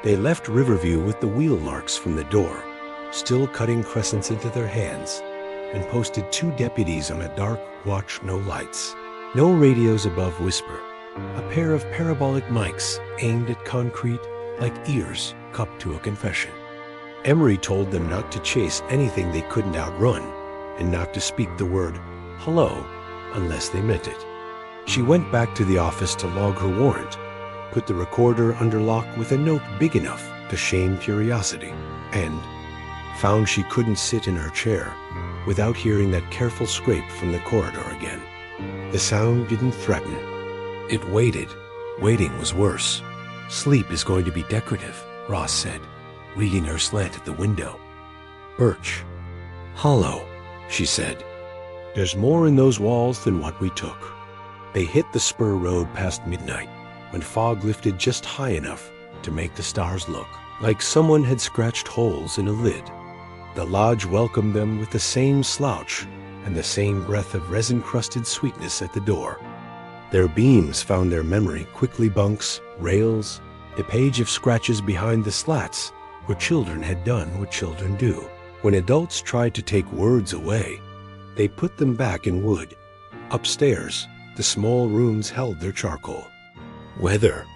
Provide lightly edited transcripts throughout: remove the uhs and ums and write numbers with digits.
They left Riverview with the wheel marks from the door, still cutting crescents into their hands, and posted 2 deputies on a dark watch, no lights. No radios above whisper. A pair of parabolic mics aimed at concrete like ears cupped to a confession. Emery told them not to chase anything they couldn't outrun, and not to speak the word hello unless they meant it. She went back to the office to log her warrant, put the recorder under lock with a note big enough to shame curiosity, and found she couldn't sit in her chair without hearing that careful scrape from the corridor again. The sound didn't threaten. It waited. Waiting was worse. Sleep is going to be decorative, Ross said, reading her slant at the window. Birch. Hollow, she said. There's more in those walls than what we took. They hit the spur road past midnight, when fog lifted just high enough to make the stars look like someone had scratched holes in a lid. The lodge welcomed them with the same slouch and the same breath of resin-crusted sweetness at the door. Their beams found their memory quickly bunks, rails, a page of scratches behind the slats where children had done what children do. When adults tried to take words away, they put them back in wood. Upstairs, the small rooms held their charcoal. Weather.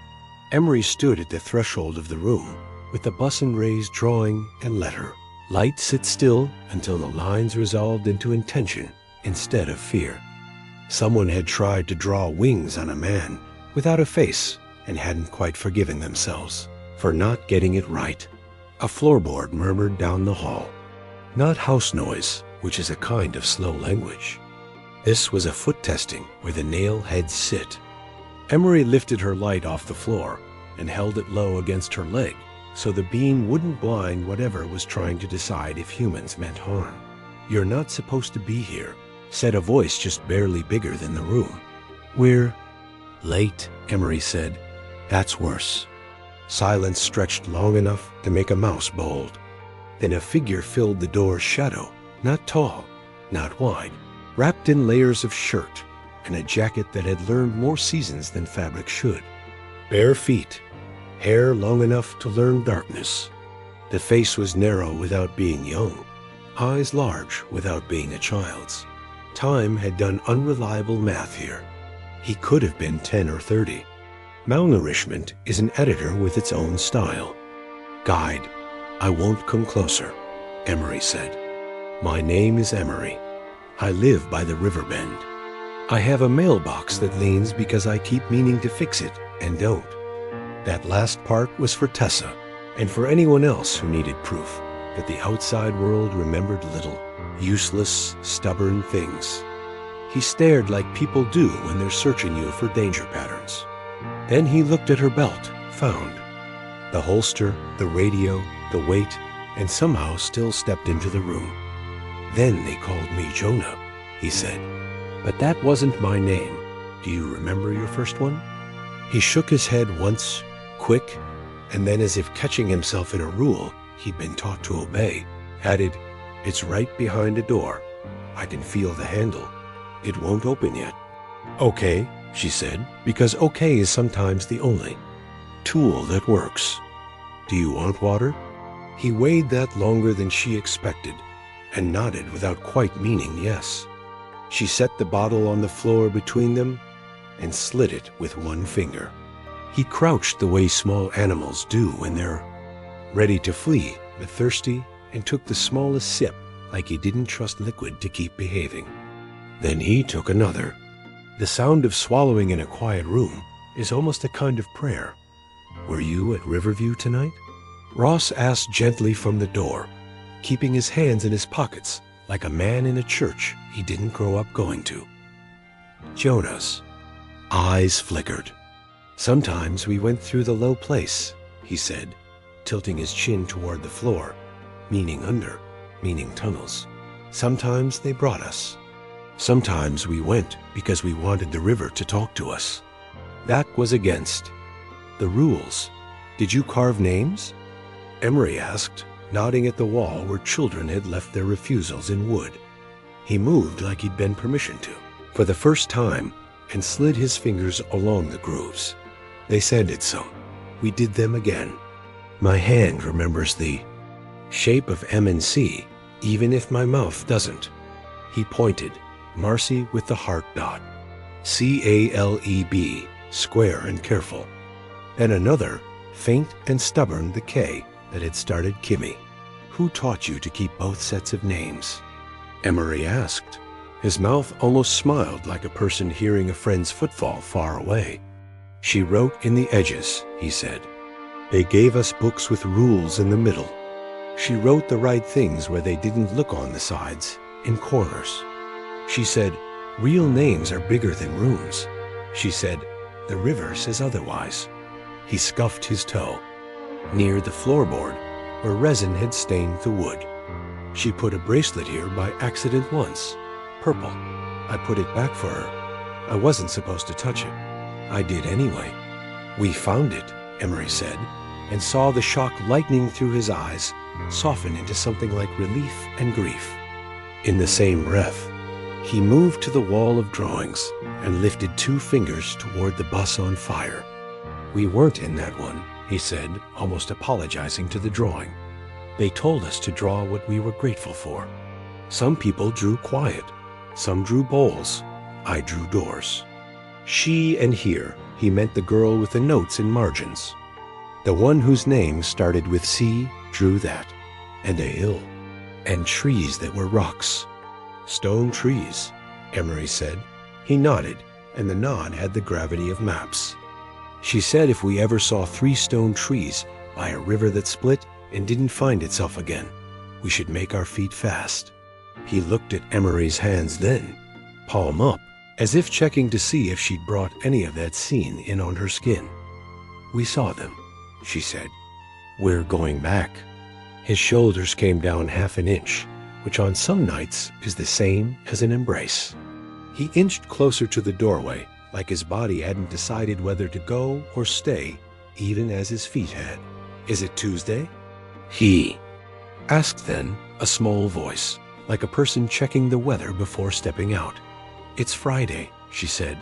Emery stood at the threshold of the room with the bus and raised drawing and letter. Light sit still until the lines resolved into intention instead of fear. Someone had tried to draw wings on a man without a face and hadn't quite forgiven themselves for not getting it right. A floorboard murmured down the hall. Not house noise, which is a kind of slow language. This was a foot testing where the nail heads sit. Emery lifted her light off the floor and held it low against her leg so the beam wouldn't blind whatever was trying to decide if humans meant harm. You're not supposed to be here, said a voice just barely bigger than the room. We're late, Emery said. That's worse. Silence stretched long enough to make a mouse bold. Then a figure filled the door's shadow, not tall, not wide, wrapped in layers of shirt and a jacket that had learned more seasons than fabric should. Bare feet, hair long enough to learn darkness. The face was narrow without being young, eyes large without being a child's. Time had done unreliable math here. He could have been 10 or 30. Malnourishment is an editor with its own style. Guide. I won't come closer, Emery said. My name is Emery. I live by the river bend. I have a mailbox that leans because I keep meaning to fix it and don't. That last part was for Tessa and for anyone else who needed proof that the outside world remembered little, useless, stubborn things. He stared like people do when they're searching you for danger patterns. Then he looked at her belt, found the holster, the radio, the weight, and somehow still stepped into the room. Then they called me Jonah, he said. But that wasn't my name. Do you remember your first one? He shook his head once, quick, and then as if catching himself in a rule he'd been taught to obey, added, It's right behind a door. I can feel the handle. It won't open yet. Okay, she said, because okay is sometimes the only tool that works. Do you want water? He weighed that longer than she expected and nodded without quite meaning yes. She set the bottle on the floor between them and slid it with one finger. He crouched the way small animals do when they're ready to flee but thirsty, and took the smallest sip like he didn't trust liquid to keep behaving. Then he took another. The sound of swallowing in a quiet room is almost a kind of prayer. Were you at Riverview tonight? Ross asked gently from the door, keeping his hands in his pockets like a man in a church he didn't grow up going to. Jonah's eyes flickered. Sometimes we went through the low place, he said, tilting his chin toward the floor, meaning under, meaning tunnels. Sometimes they brought us. Sometimes we went because we wanted the river to talk to us. That was against the rules. Did you carve names? Emery asked, nodding at the wall where children had left their refusals in wood. He moved like he'd been permission to, for the first time, and slid his fingers along the grooves. They sanded some. We did them again. My hand remembers the shape of M and C, even if my mouth doesn't. He pointed, Marcy with the heart dot. CALEB, square and careful. And another, faint and stubborn, the K that had started Kimmy. Who taught you to keep both sets of names? Emery asked. His mouth almost smiled like a person hearing a friend's footfall far away. She wrote in the edges, he said. They gave us books with rules in the middle. She wrote the right things where they didn't look on the sides, in corners. She said, real names are bigger than rooms. She said, the river says otherwise. He scuffed his toe. Near the floorboard, where resin had stained the wood. She put a bracelet here by accident once. Purple. I put it back for her. I wasn't supposed to touch it. I did anyway. We found it, Emery said, and saw the shock lightning through his eyes soften into something like relief and grief. In the same breath, he moved to the wall of drawings and lifted 2 fingers toward the bus on fire. We weren't in that one, he said, almost apologizing to the drawing. They told us to draw what we were grateful for. Some people drew quiet. Some drew bowls. I drew doors. She and here, he meant the girl with the notes in margins. The one whose name started with C drew that, and a hill, and trees that were rocks. Stone trees, Emery said. He nodded, and the nod had the gravity of maps. She said if we ever saw 3 stone trees by a river that split and didn't find itself again, we should make our feet fast. He looked at Emery's hands then, palm up, as if checking to see if she'd brought any of that scene in on her skin. We saw them, she said. We're going back. His shoulders came down half an inch, which on some nights is the same as an embrace. He inched closer to the doorway, like his body hadn't decided whether to go or stay, even as his feet had. Is it Tuesday? He asked then, a small voice, like a person checking the weather before stepping out. It's Friday, she said,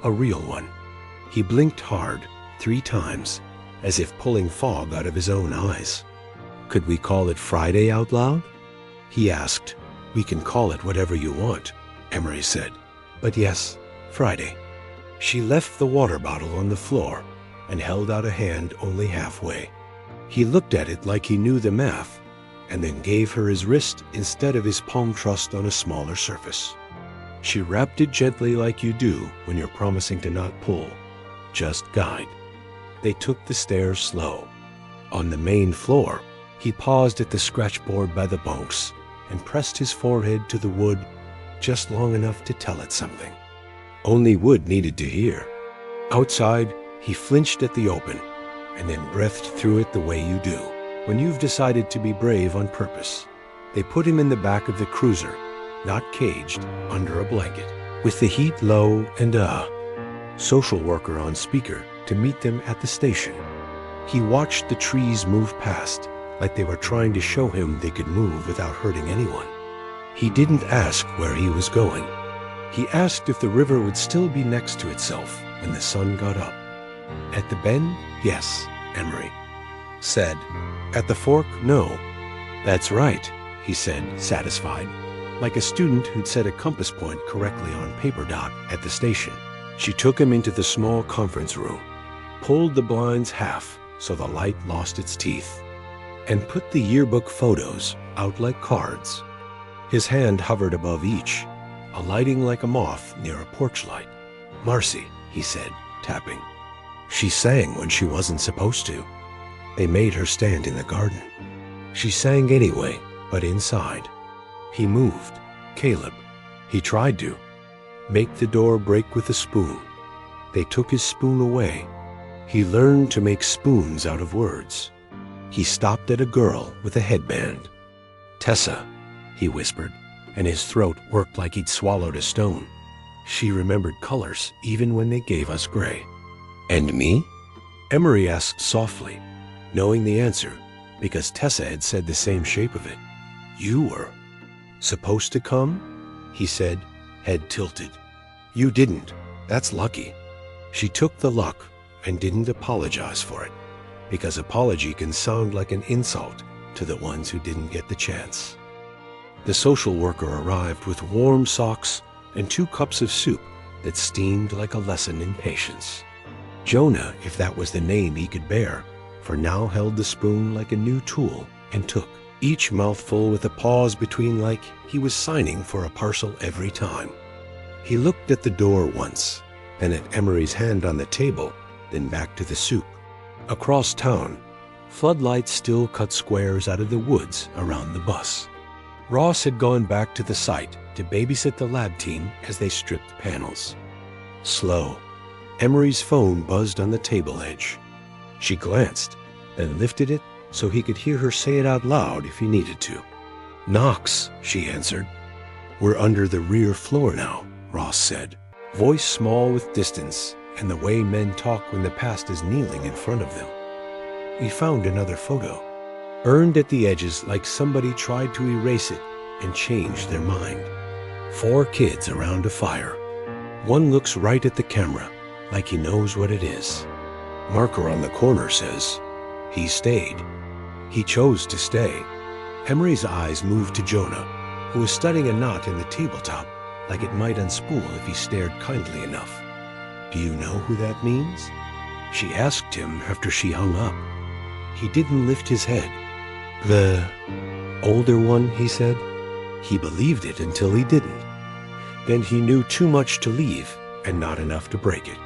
a real one. He blinked hard, 3 times, as if pulling fog out of his own eyes. Could we call it Friday out loud? He asked. We can call it whatever you want, Emery said. But yes, Friday. She left the water bottle on the floor and held out a hand only halfway. He looked at it like he knew the math, and then gave her his wrist instead of his palm trust on a smaller surface. She wrapped it gently like you do when you're promising to not pull. Just guide. They took the stairs slow. On the main floor, he paused at the scratchboard by the bunks and pressed his forehead to the wood just long enough to tell it something. Only wood needed to hear. Outside, he flinched at the open and then breathed through it the way you do when you've decided to be brave on purpose. They put him in the back of the cruiser, not caged, under a blanket, with the heat low and social worker on speaker to meet them at the station. He watched the trees move past like they were trying to show him they could move without hurting anyone. He didn't ask where he was going. He asked if the river would still be next to itself when the sun got up. At the bend, yes, Emery said. At the fork, no. That's right, he said, satisfied, like a student who'd set a compass point correctly on paper dot at the station. She took him into the small conference room, pulled the blinds half so the light lost its teeth, and put the yearbook photos out like cards. His hand hovered above each, alighting like a moth near a porch light. Marcy, he said, tapping. She sang when she wasn't supposed to. They made her stand in the garden. She sang anyway, but inside. He moved. Caleb. He tried to. Make the door break with a spoon. They took his spoon away. He learned to make spoons out of words. He stopped at a girl with a headband. Tessa, he whispered, and his throat worked like he'd swallowed a stone. She remembered colors even when they gave us gray. And me? Emery asked softly, knowing the answer, because Tessa had said the same shape of it. You were supposed to come? He said, head tilted. You didn't. That's lucky. She took the luck and didn't apologize for it. because apology can sound like an insult to the ones who didn't get the chance. The social worker arrived with warm socks and 2 cups of soup that steamed like a lesson in patience. Jonah, if that was the name he could bear, for now held the spoon like a new tool and took each mouthful with a pause between, like he was signing for a parcel every time. He looked at the door once, then at Emery's hand on the table, then back to the soup. Across town, floodlights still cut squares out of the woods around the bus. Ross had gone back to the site to babysit the lab team as they stripped panels. Slow, Emery's phone buzzed on the table edge. She glanced, then lifted it so he could hear her say it out loud if he needed to. "Knox," she answered. "We're under the rear floor now," Ross said, voice small with distance and the way men talk when the past is kneeling in front of them. "We found another photo, burned at the edges like somebody tried to erase it and changed their mind. 4 kids around a fire. One looks right at the camera, like he knows what it is. Marker on the corner says, he stayed. He chose to stay." Emery's eyes moved to Jonah, who was studying a knot in the tabletop, like it might unspool if he stared kindly enough. "Do you know who that means?" She asked him after she hung up. He didn't lift his head. "The older one," he said. He believed it until he didn't. Then he knew too much to leave and not enough to break it.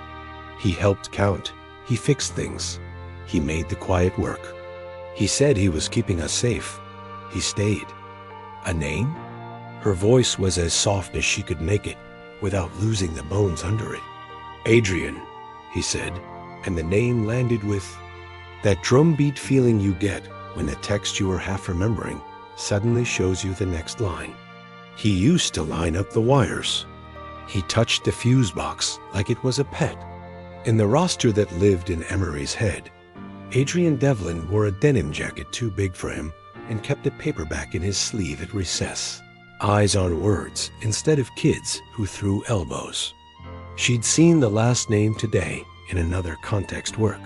He helped count. He fixed things. He made the quiet work. He said he was keeping us safe. He stayed. "A name?" Her voice was as soft as she could make it, without losing the bones under it. "Adrian," he said, and the name landed with that drumbeat feeling you get when the text you were half remembering suddenly shows you the next line. He used to line up the wires. He touched the fuse box like it was a pet. In the roster that lived in Emery's head, Adrian Devlin wore a denim jacket too big for him and kept a paperback in his sleeve at recess. Eyes on words instead of kids who threw elbows. She'd seen the last name today in another context work.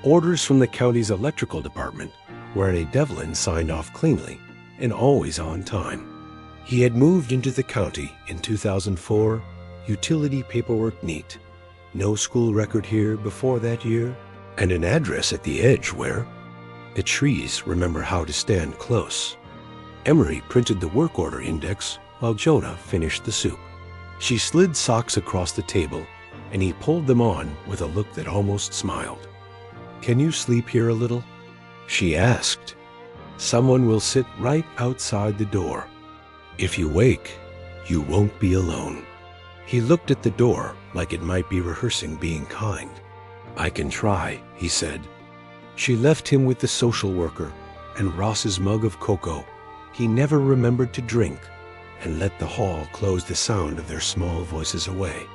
Orders from the county's electrical department, where a Devlin signed off cleanly and always on time. He had moved into the county in 2004, utility paperwork neat, no school record here before that year, and an address at the edge where the trees remember how to stand close. Emery printed the work order index while Jonah finished the soup. She slid socks across the table, and he pulled them on with a look that almost smiled. "Can you sleep here a little?" she asked. "Someone will sit right outside the door. If you wake, you won't be alone." He looked at the door like it might be rehearsing being kind. "I can try," he said. She left him with the social worker and Ross's mug of cocoa he never remembered to drink, and let the hall close the sound of their small voices away.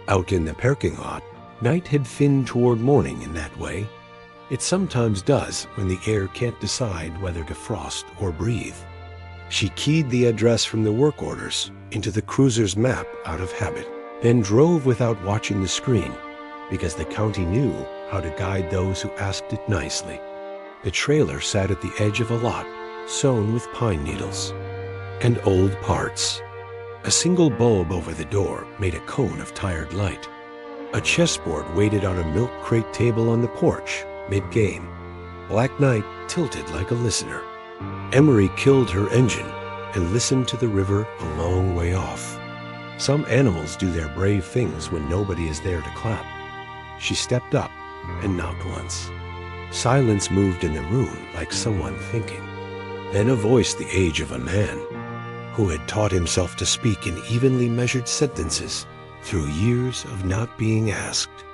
Out in the parking lot, night had thinned toward morning in that way. It sometimes does when the air can't decide whether to frost or breathe. She keyed the address from the work orders into the cruiser's map out of habit, then drove without watching the screen, because the county knew how to guide those who asked it nicely. The trailer sat at the edge of a lot sown with pine needles and old parts. A single bulb over the door made a cone of tired light. A chessboard waited on a milk crate table on the porch, mid-game. Black night tilted like a listener. Emery killed her engine and listened to the river a long way off. Some animals do their brave things when nobody is there to clap. She stepped up and knocked once. Silence moved in the room like someone thinking. Then a voice the age of a man, who had taught himself to speak in evenly measured sentences through years of not being asked.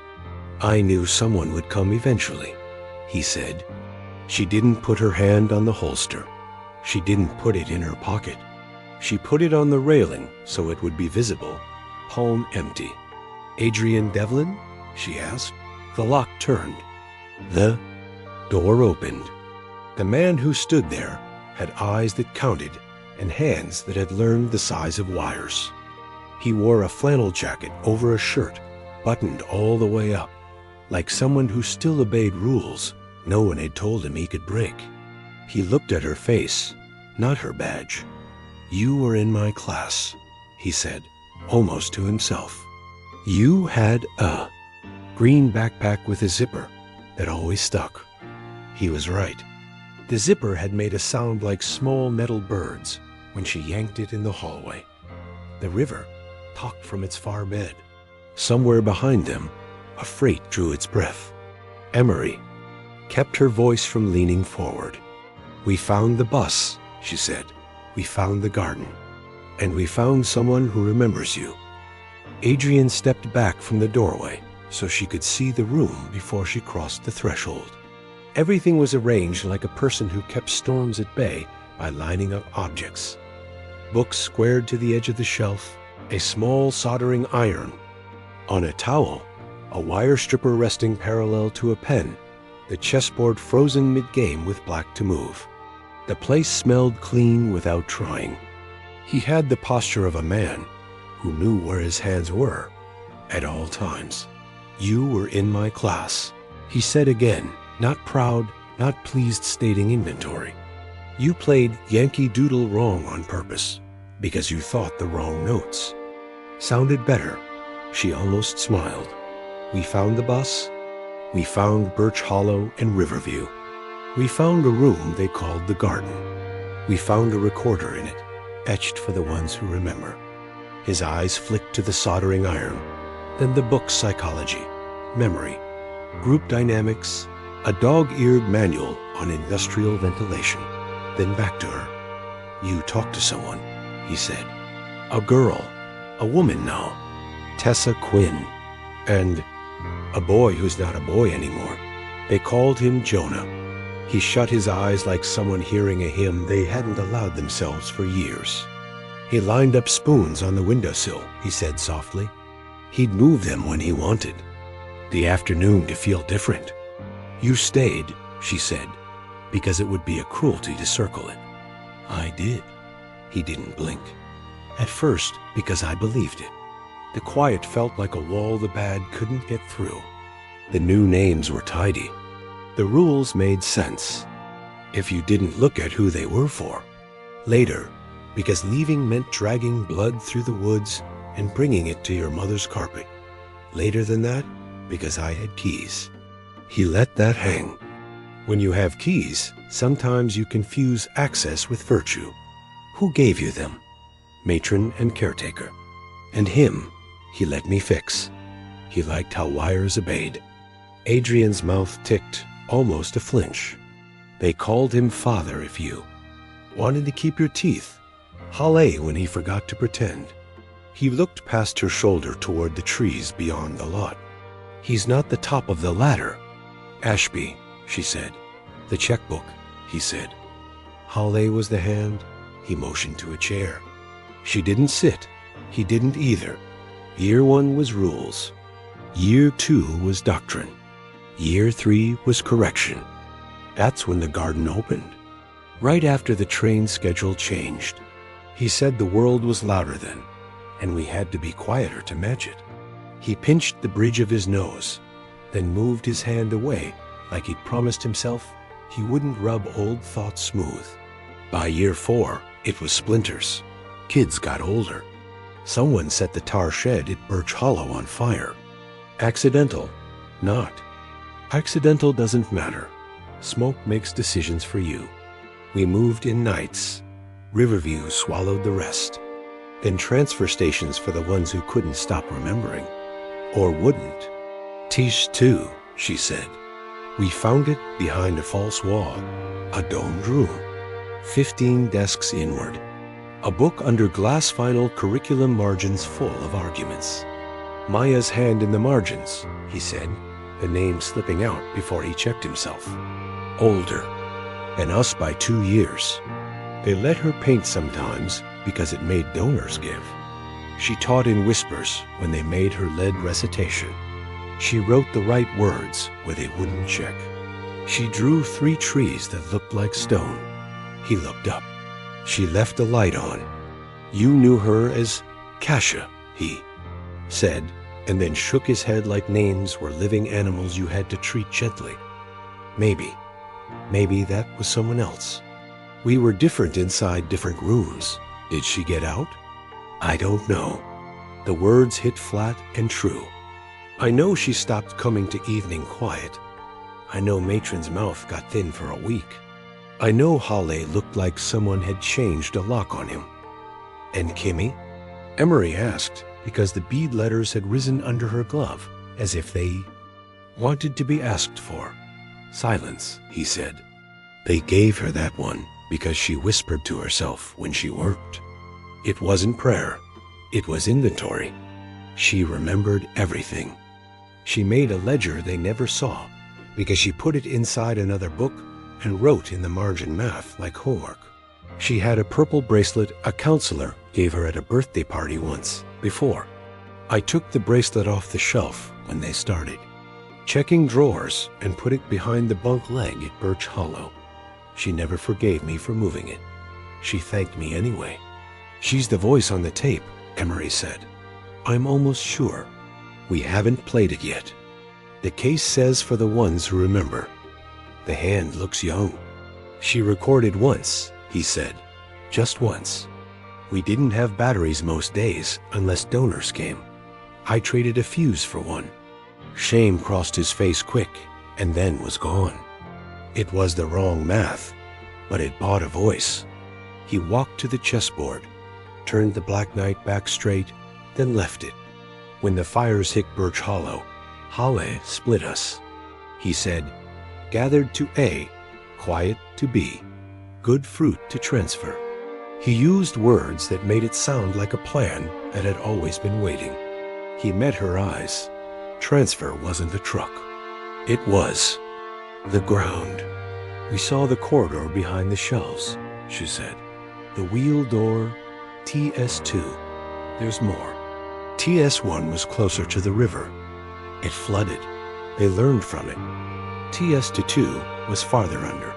"I knew someone would come eventually," he said. She didn't put her hand on the holster. She didn't put it in her pocket. She put it on the railing so it would be visible, palm empty. "Adrian Devlin?" she asked. The lock turned. The door opened. The man who stood there had eyes that counted and hands that had learned the size of wires. He wore a flannel jacket over a shirt, buttoned all the way up, like someone who still obeyed rules no one had told him he could break. He looked at her face, not her badge. "You were in my class," he said, almost to himself. "You had a green backpack with a zipper that always stuck." He was right. The zipper had made a sound like small metal birds when she yanked it in the hallway. The river talked from its far bed. Somewhere behind them, a freight drew its breath. Emery kept her voice from leaning forward. "We found the bus," she said. "We found the garden. And we found someone who remembers you." Adrian stepped back from the doorway so she could see the room before she crossed the threshold. Everything was arranged like a person who kept storms at bay by lining up objects. Books squared to the edge of the shelf, a small soldering iron. On a towel, a wire stripper resting parallel to a pen, the chessboard frozen mid-game with black to move. The place smelled clean without trying. He had the posture of a man who knew where his hands were at all times. "You were in my class," he said again, not proud, not pleased stating inventory. "You played Yankee Doodle wrong on purpose because you thought the wrong notes sounded better." She almost smiled. "We found the bus. We found Birch Hollow and Riverview. We found a room they called the garden. We found a recorder in it, etched for the ones who remember." His eyes flicked to the soldering iron, then the book psychology, memory, group dynamics, a dog-eared manual on industrial ventilation, then back to her. "You talked to someone," he said. "A girl, a woman now, Tessa Quinn, and a boy who's not a boy anymore. They called him Jonah." He shut his eyes like someone hearing a hymn they hadn't allowed themselves for years. "He lined up spoons on the windowsill," he said softly. "He'd move them when he wanted the afternoon to feel different. You stayed," she said, "because it would be a cruelty to circle it." "I did." He didn't blink. "At first, because I believed it." The quiet felt like a wall the bad couldn't get through. The new names were tidy. The rules made sense if you didn't look at who they were for. Later, because leaving meant dragging blood through the woods and bringing it to your mother's carpet. Later than that, because I had keys. He let that hang. When you have keys, sometimes you confuse access with virtue. Who gave you them? Matron and caretaker. And him, he let me fix. He liked how wires obeyed. Adrian's mouth ticked, almost a flinch. They called him father if you wanted to keep your teeth. Hale when he forgot to pretend. He looked past her shoulder toward the trees beyond the lot. "He's not the top of the ladder." "Ashby," she said. "The checkbook," he said. Hale was the hand. He motioned to a chair. She didn't sit. He didn't either. Year 1 was rules. Year 2 was doctrine. Year 3 was correction. That's when the garden opened. Right after the train schedule changed. He said the world was louder then, and we had to be quieter to match it. He pinched the bridge of his nose, then moved his hand away like he'd promised himself he wouldn't rub old thoughts smooth. By year 4, it was splinters. Kids got older. Someone set the tar shed at Birch Hollow on fire. Accidental, not. Accidental doesn't matter. Smoke makes decisions for you. We moved in nights. Riverview swallowed the rest. Then transfer stations for the ones who couldn't stop remembering. Or wouldn't. Tish too, she said. We found it behind a false wall. A domed room. 15 desks inward. A book under glass vinyl curriculum margins full of arguments. Maya's hand in the margins, he said, the name slipping out before he checked himself. Older, and us by 2 years. They let her paint sometimes because it made donors give. She taught in whispers when they made her lead recitation. She wrote the right words where they wouldn't check. She drew 3 trees that looked like stone. He looked up. She left the light on. You knew her as Kasia, he said, and then shook his head like names were living animals you had to treat gently. Maybe. Maybe that was someone else. We were different inside different rooms. Did she get out? I don't know. The words hit flat and true. I know she stopped coming to evening quiet. I know Matron's mouth got thin for a week. I know Halle looked like someone had changed a lock on him. And Kimmy? Emery asked, because the bead letters had risen under her glove, as if they wanted to be asked for. Silence, he said. They gave her that one because she whispered to herself when she worked. It wasn't prayer. It was inventory. She remembered everything. She made a ledger they never saw because she put it inside another book and wrote in the margin math like homework. She had a purple bracelet a counselor gave her at a birthday party once before. I took the bracelet off the shelf when they started, checking drawers, and put it behind the bunk leg at Birch Hollow. She never forgave me for moving it. She thanked me anyway. She's the voice on the tape, Emery said. I'm almost sure. We haven't played it yet. The case says for the ones who remember. The hand looks young. She recorded once, he said. Just once. We didn't have batteries most days unless donors came. I traded a fuse for one. Shame crossed his face quick and then was gone. It was the wrong math, but it bought a voice. He walked to the chessboard, turned the Black Knight back straight, then left it. When the fires hit Birch Hollow, Halle split us. He said, gathered to A, quiet to B, good fruit to transfer. He used words that made it sound like a plan that had always been waiting. He met her eyes. Transfer wasn't a truck. It was the ground. We saw the corridor behind the shelves, she said. The wheel door, TS2. There's more. TS1 was closer to the river. It flooded. They learned from it. TS2 was farther under.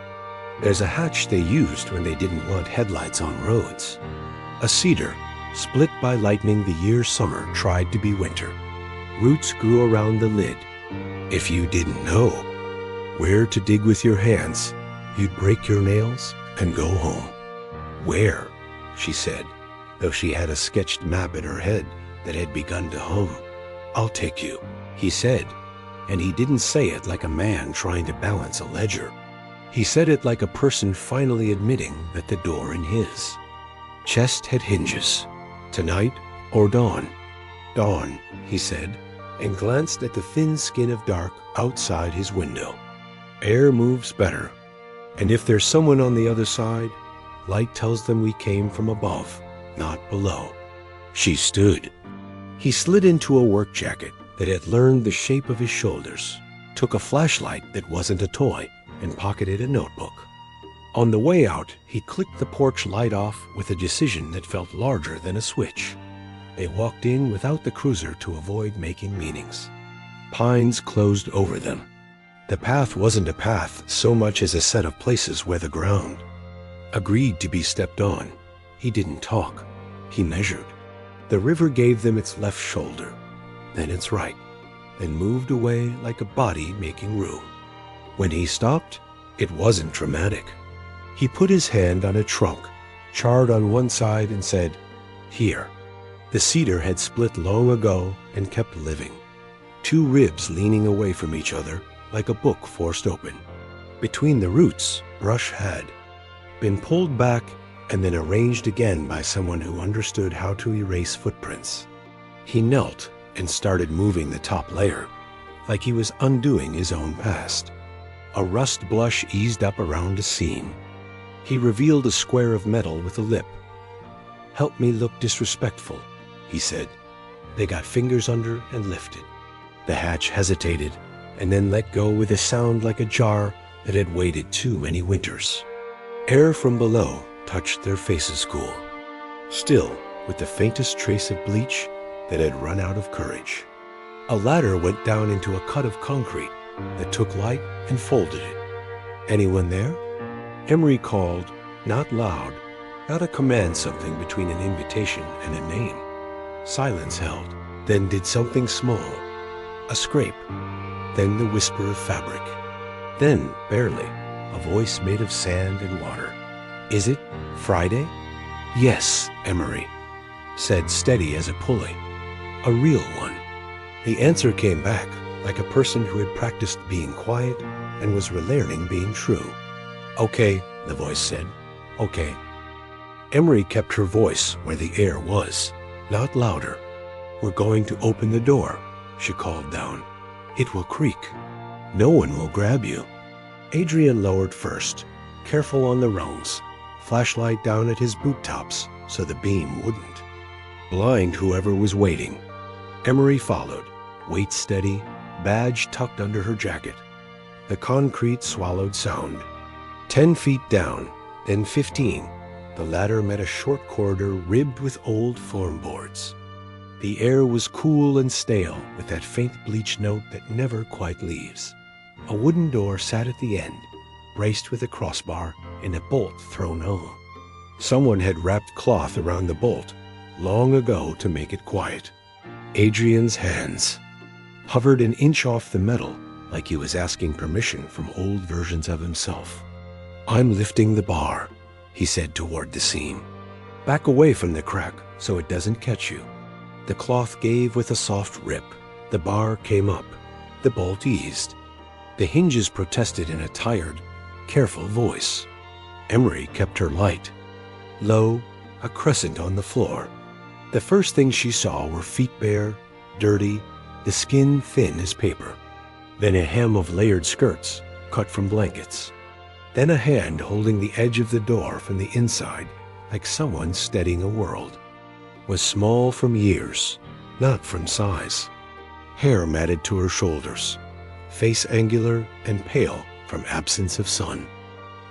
There's a hatch they used when they didn't want headlights on roads. A cedar, split by lightning the year summer tried to be winter. Roots grew around the lid. If you didn't know where to dig with your hands, you'd break your nails and go home. Where? She said, though she had a sketched map in her head that had begun to hum. I'll take you, he said, and he didn't say it like a man trying to balance a ledger. He said it like a person finally admitting that the door in his chest had hinges. Tonight or dawn? Dawn, he said, and glanced at the thin skin of dark outside his window. Air moves better, and if there's someone on the other side, light tells them we came from above, not below. She stood. He slid into a work jacket that had learned the shape of his shoulders, took a flashlight that wasn't a toy, and pocketed a notebook. On the way out, he clicked the porch light off with a decision that felt larger than a switch. They walked in without the cruiser to avoid making meetings. Pines closed over them. The path wasn't a path so much as a set of places where the ground agreed to be stepped on. He didn't talk. He measured. The river gave them its left shoulder, then its right, then moved away like a body making room. When he stopped, it wasn't dramatic. He put his hand on a trunk, charred on one side, and said, "Here." The cedar had split long ago and kept living, two ribs leaning away from each other like a book forced open. Between the roots, brush had been pulled back and then arranged again by someone who understood how to erase footprints. He knelt and started moving the top layer, like he was undoing his own past. A rust blush eased up around a seam. He revealed a square of metal with a lip. "Help me look disrespectful," he said. They got fingers under and lifted. The hatch hesitated and then let go with a sound like a jar that had waited too many winters. Air from below touched their faces cool, still with the faintest trace of bleach that had run out of courage. A ladder went down into a cut of concrete that took light and folded it. "Anyone there?" Emery called, not loud, not a command, something between an invitation and a name. Silence held, then did something small, a scrape, then the whisper of fabric, then, barely, a voice made of sand and water. "Is it Friday?" "Yes, Emery," said, steady as a pulley. "A real one." The answer came back like a person who had practiced being quiet and was relearning being true. "Okay," the voice said. "Okay." Emery kept her voice where the air was, not louder. "We're going to open the door," she called down. "It will creak. No one will grab you." Adrian lowered first, careful on the rungs, flashlight down at his boot tops so the beam wouldn't blind whoever was waiting. Emery followed, weight steady, badge tucked under her jacket. The concrete swallowed sound. 10 feet down, then 15, the ladder met a short corridor ribbed with old floorboards. The air was cool and stale with that faint bleach note that never quite leaves. A wooden door sat at the end, braced with a crossbar and a bolt thrown home. Someone had wrapped cloth around the bolt long ago to make it quiet. Adrian's hands hovered an inch off the metal like he was asking permission from old versions of himself. "I'm lifting the bar," he said toward the seam. "Back away from the crack so it doesn't catch you." The cloth gave with a soft rip. The bar came up. The bolt eased. The hinges protested in a tired, careful voice. Emery kept her light. Low, a crescent on the floor. The first thing she saw were feet bare, dirty, the skin thin as paper. Then a hem of layered skirts, cut from blankets. Then a hand holding the edge of the door from the inside, like someone steadying a world. Was small from years, not from size. Hair matted to her shoulders. Face angular and pale from absence of sun.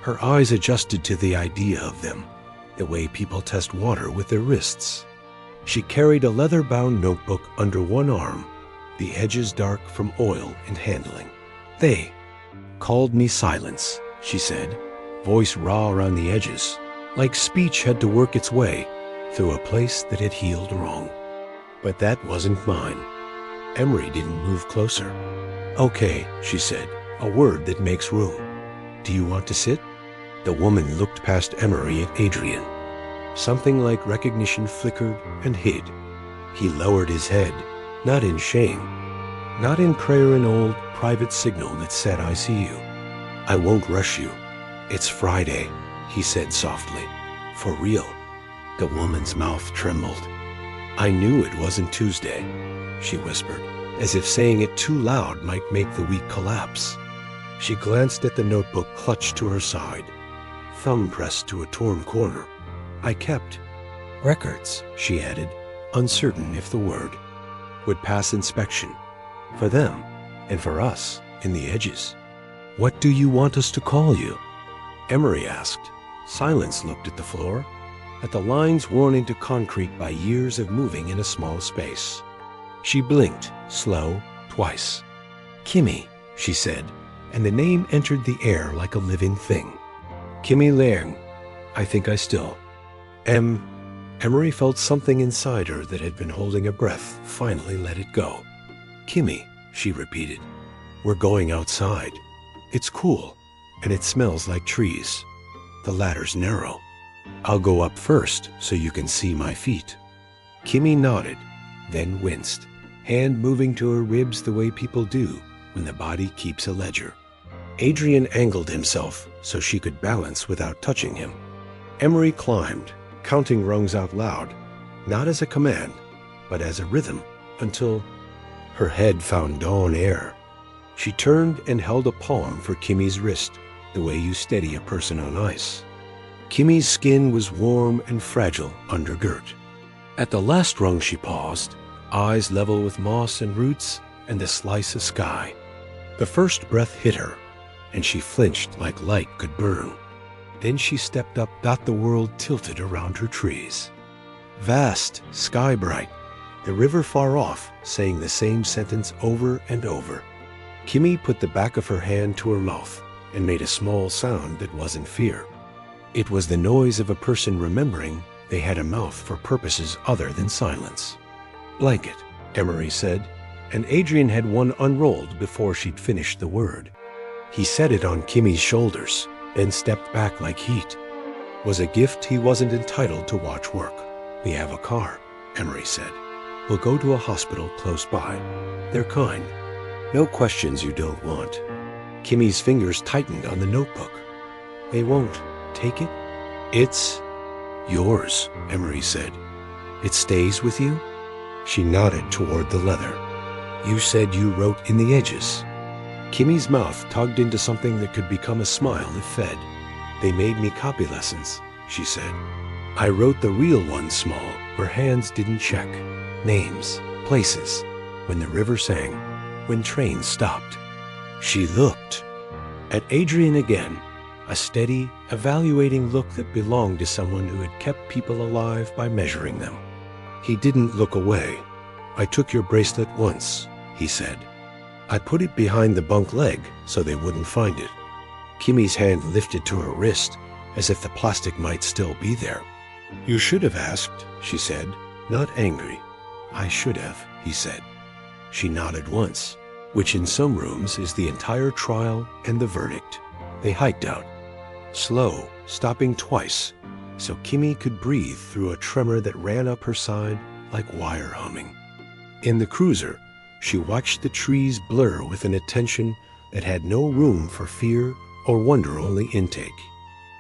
Her eyes adjusted to the idea of them, the way people test water with their wrists. She carried a leather-bound notebook under one arm, the edges dark from oil and handling. "They called me silence," she said, voice raw around the edges, like speech had to work its way through a place that had healed wrong. But that wasn't mine. Emery didn't move closer. "Okay," she said, a word that makes room. "Do you want to sit?" The woman looked past Emery at Adrian. Something like recognition flickered and hid. He lowered his head, not in shame, not in prayer, an old private signal that said, "I see you." "I won't rush you. It's Friday," he said softly. "For real." The woman's mouth trembled. "I knew it wasn't Tuesday," she whispered, as if saying it too loud might make the week collapse. She glanced at the notebook clutched to her side, thumb pressed to a torn corner. "I kept records," she added, uncertain if the word would pass inspection. "For them, and for us, in the edges." "What do you want us to call you?" Emery asked. Silence looked at the floor, at the lines worn into concrete by years of moving in a small space. She blinked, slow, twice. "Kimmy," she said, and the name entered the air like a living thing. "Kimmy Lang. I think I still." Emery felt something inside her that had been holding a breath finally let it go. "Kimmy," she repeated. "We're going outside. It's cool, and it smells like trees. The ladder's narrow. I'll go up first so you can see my feet." Kimmy nodded, then winced, hand moving to her ribs the way people do when the body keeps a ledger. Adrian angled himself so she could balance without touching him. Emery climbed, counting rungs out loud, not as a command, but as a rhythm, until her head found dawn air. She turned and held a palm for Kimmy's wrist, the way you steady a person on ice. Kimmy's skin was warm and fragile undergirt. At the last rung she paused, eyes level with moss and roots and a slice of sky. The first breath hit her, and she flinched like light could burn. Then she stepped up, the world tilted around her trees. Vast, sky bright, the river far off, saying the same sentence over and over. Kimmy put the back of her hand to her mouth and made a small sound that wasn't fear. It was the noise of a person remembering they had a mouth for purposes other than silence. "Blanket," Emery said, and Adrian had one unrolled before she'd finished the word. He set it on Kimmy's shoulders, then stepped back like heat. Was a gift he wasn't entitled to watch work. "We have a car," Emery said. "We'll go to a hospital close by. They're kind. No questions you don't want." Kimmy's fingers tightened on the notebook. "They won't take it?" "It's yours," Emery said. "It stays with you?" She nodded toward the leather. "You said you wrote in the edges." Kimmy's mouth tugged into something that could become a smile if fed. "They made me copy lessons," she said. "I wrote the real ones small, where hands didn't check. Names, places, when the river sang, when trains stopped." She looked at Adrian again, a steady, evaluating look that belonged to someone who had kept people alive by measuring them. He didn't look away. "I took your bracelet once," he said. "I put it behind the bunk leg so they wouldn't find it." Kimmy's hand lifted to her wrist, as if the plastic might still be there. "You should have asked," she said, not angry. "I should have," he said. She nodded once, which in some rooms is the entire trial and the verdict. They hiked out, slow, stopping twice, so Kimmy could breathe through a tremor that ran up her side like wire humming. In the cruiser, she watched the trees blur with an attention that had no room for fear or wonder-only intake.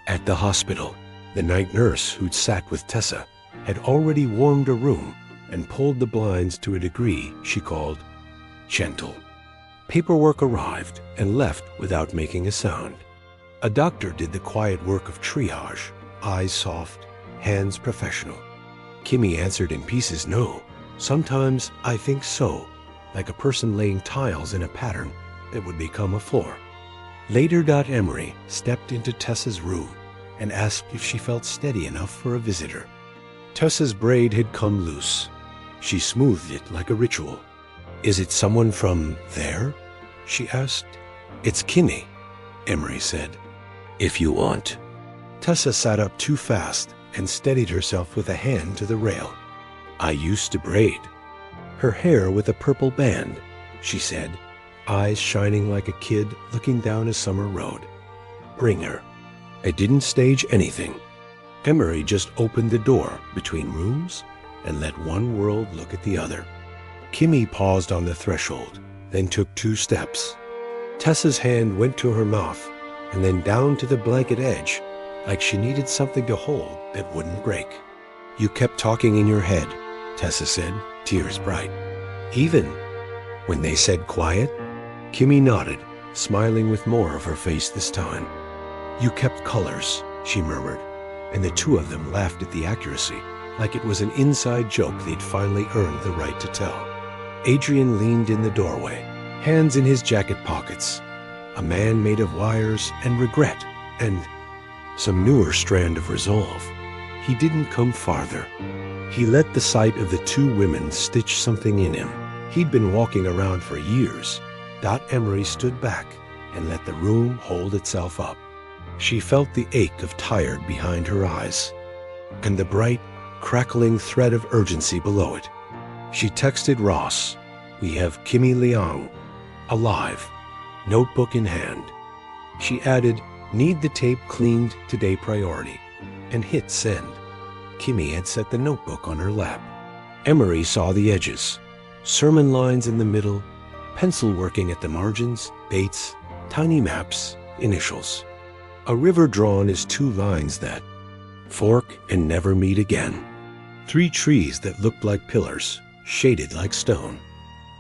At the hospital, the night nurse who'd sat with Tessa had already warmed a room and pulled the blinds to a degree she called gentle. Paperwork arrived and left without making a sound. A doctor did the quiet work of triage, eyes soft, hands professional. Kimmy answered in pieces, "No. Sometimes I think so," like a person laying tiles in a pattern that would become a floor. Later, Emery stepped into Tessa's room and asked if she felt steady enough for a visitor. Tessa's braid had come loose. She smoothed it like a ritual. "Is it someone from there?" she asked. "It's Kimmy," Emery said. "If you want." Tessa sat up too fast and steadied herself with a hand to the rail. "I used to braid." "Her hair with a purple band," she said, eyes shining like a kid looking down a summer road. "Bring her." I didn't stage anything. Emery just opened the door between rooms and let one world look at the other. Kimmy paused on the threshold, then took 2 steps. Tessa's hand went to her mouth and then down to the blanket edge, like she needed something to hold that wouldn't break. "You kept talking in your head," Tessa said, tears bright. "Even when they said quiet?" Kimmy nodded, smiling with more of her face this time. "You kept colors," she murmured, and the 2 of them laughed at the accuracy, like it was an inside joke they'd finally earned the right to tell. Adrian leaned in the doorway, hands in his jacket pockets, a man made of wires and regret and some newer strand of resolve. He didn't come farther. He let the sight of the 2 women stitch something in him. He'd been walking around for years. Emery stood back and let the room hold itself up. She felt the ache of tired behind her eyes, and the bright, crackling thread of urgency below it. She texted Ross, "We have Kimmy Liang, alive, notebook in hand." She added, "Need the tape cleaned today priority," and hit send. Kimmy had set the notebook on her lap. Emery saw the edges, sermon lines in the middle, pencil working at the margins, dates, tiny maps, initials. A river drawn as 2 lines that fork and never meet again. 3 trees that looked like pillars, shaded like stone.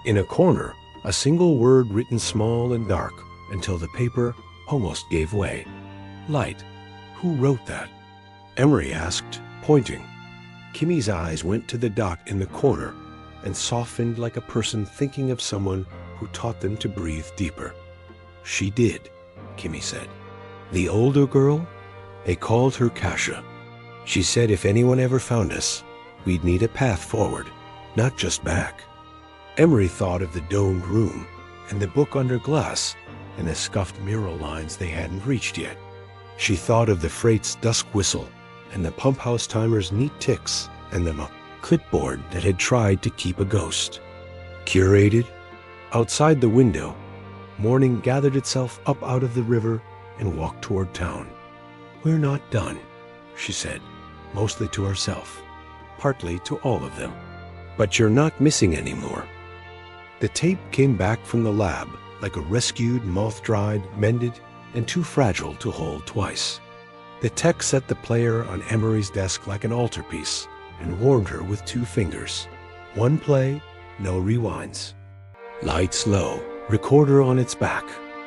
In a corner, a single word written small and dark until the paper almost gave way. Light. Who wrote that? Emery asked, pointing. Kimmy's eyes went to the dot in the corner and softened like a person thinking of someone who taught them to breathe deeper. "She did," Kimmy said. "The older girl? They called her Kasha. She said if anyone ever found us, we'd need a path forward, not just back." Emery thought of the domed room and the book under glass and the scuffed mural lines they hadn't reached yet. She thought of the freight's dusk whistle and the pump house timer's neat ticks and the clipboard that had tried to keep a ghost. Curated? Outside the window, morning gathered itself up out of the river and walked toward town. "We're not done," she said, mostly to herself, partly to all of them. "But you're not missing anymore." The tape came back from the lab like a rescued, moth-dried, mended, and too fragile to hold twice. The tech set the player on Emery's desk like an altarpiece and warned her with 2 fingers. One play, no rewinds. Lights low, recorder on its back,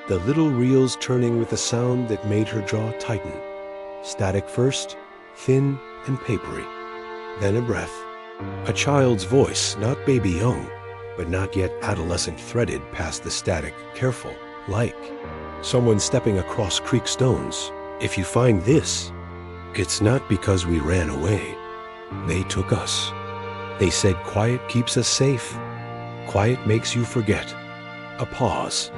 the little reels turning with a sound that made her jaw tighten. Static first, thin and papery. Then a breath. A child's voice, not baby young, but not yet adolescent, threaded past the static, careful, like someone stepping across creek stones. "If you find this, it's not because we ran away. They took us. They said quiet keeps us safe. Quiet makes you forget." A pause.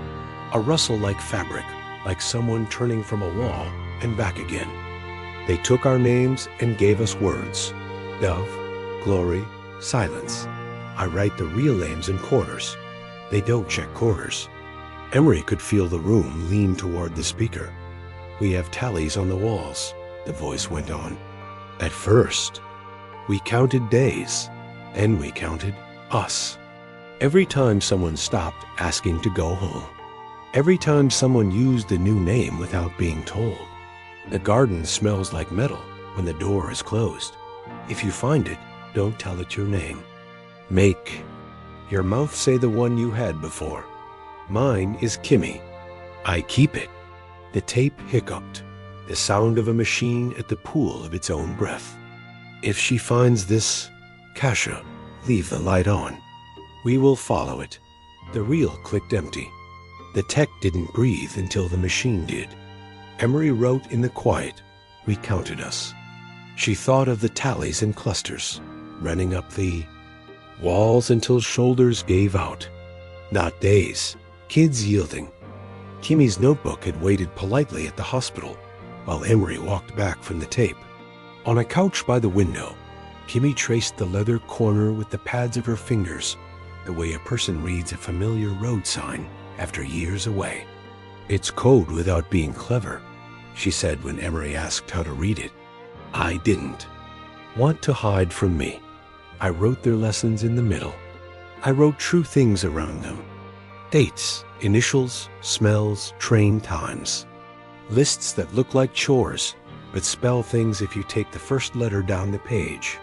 A rustle like fabric, like someone turning from a wall and back again. "They took our names and gave us words. Dove, glory, silence. I write the real names in corners. They don't check corners." Emery could feel the room lean toward the speaker. "We have tallies on the walls," the voice went on. "At first, we counted days, and we counted us. Every time someone stopped asking to go home. Every time someone used a new name without being told. The garden smells like metal when the door is closed. If you find it, don't tell it your name. Make your mouth say the one you had before. Mine is Kimmy. I keep it." The tape hiccuped, the sound of a machine at the pool of its own breath. "If she finds this, Kasha, leave the light on. We will follow it." The reel clicked empty. The tech didn't breathe until the machine did. Emery wrote in the quiet, "We counted us." She thought of the tallies in clusters, running up the walls until shoulders gave out. Not days, kids yielding. Kimmy's notebook had waited politely at the hospital while Emery walked back from the tape. On a couch by the window, Kimmy traced the leather corner with the pads of her fingers, the way a person reads a familiar road sign after years away. "It's code without being clever," she said when Emery asked how to read it. "I didn't want to hide from me. I wrote their lessons in the middle. I wrote true things around them. Dates, initials, smells, train times. Lists that look like chores, but spell things if you take the first letter down the page."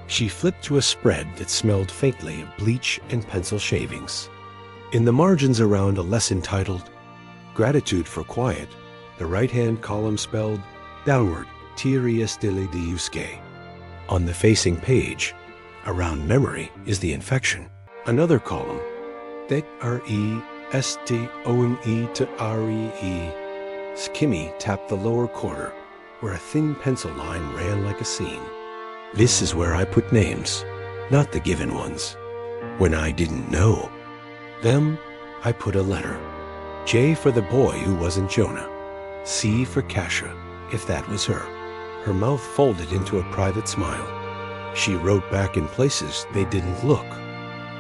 She flipped to a spread that smelled faintly of bleach and pencil shavings. In the margins around a lesson titled "Gratitude for Quiet," the right-hand column spelled downward, "Tiria stile diusque." On the facing page, around memory, is the infection. Another column, "Dek R-E-S-T-O-N-E to R-E-E." Kimmy tapped the lower corner, where a thin pencil line ran like a seam. "This is where I put names, not the given ones. When I didn't know them, I put a letter. J for the boy who wasn't Jonah. C for Kasha, if that was her." Her mouth folded into a private smile. She wrote back in places they didn't look.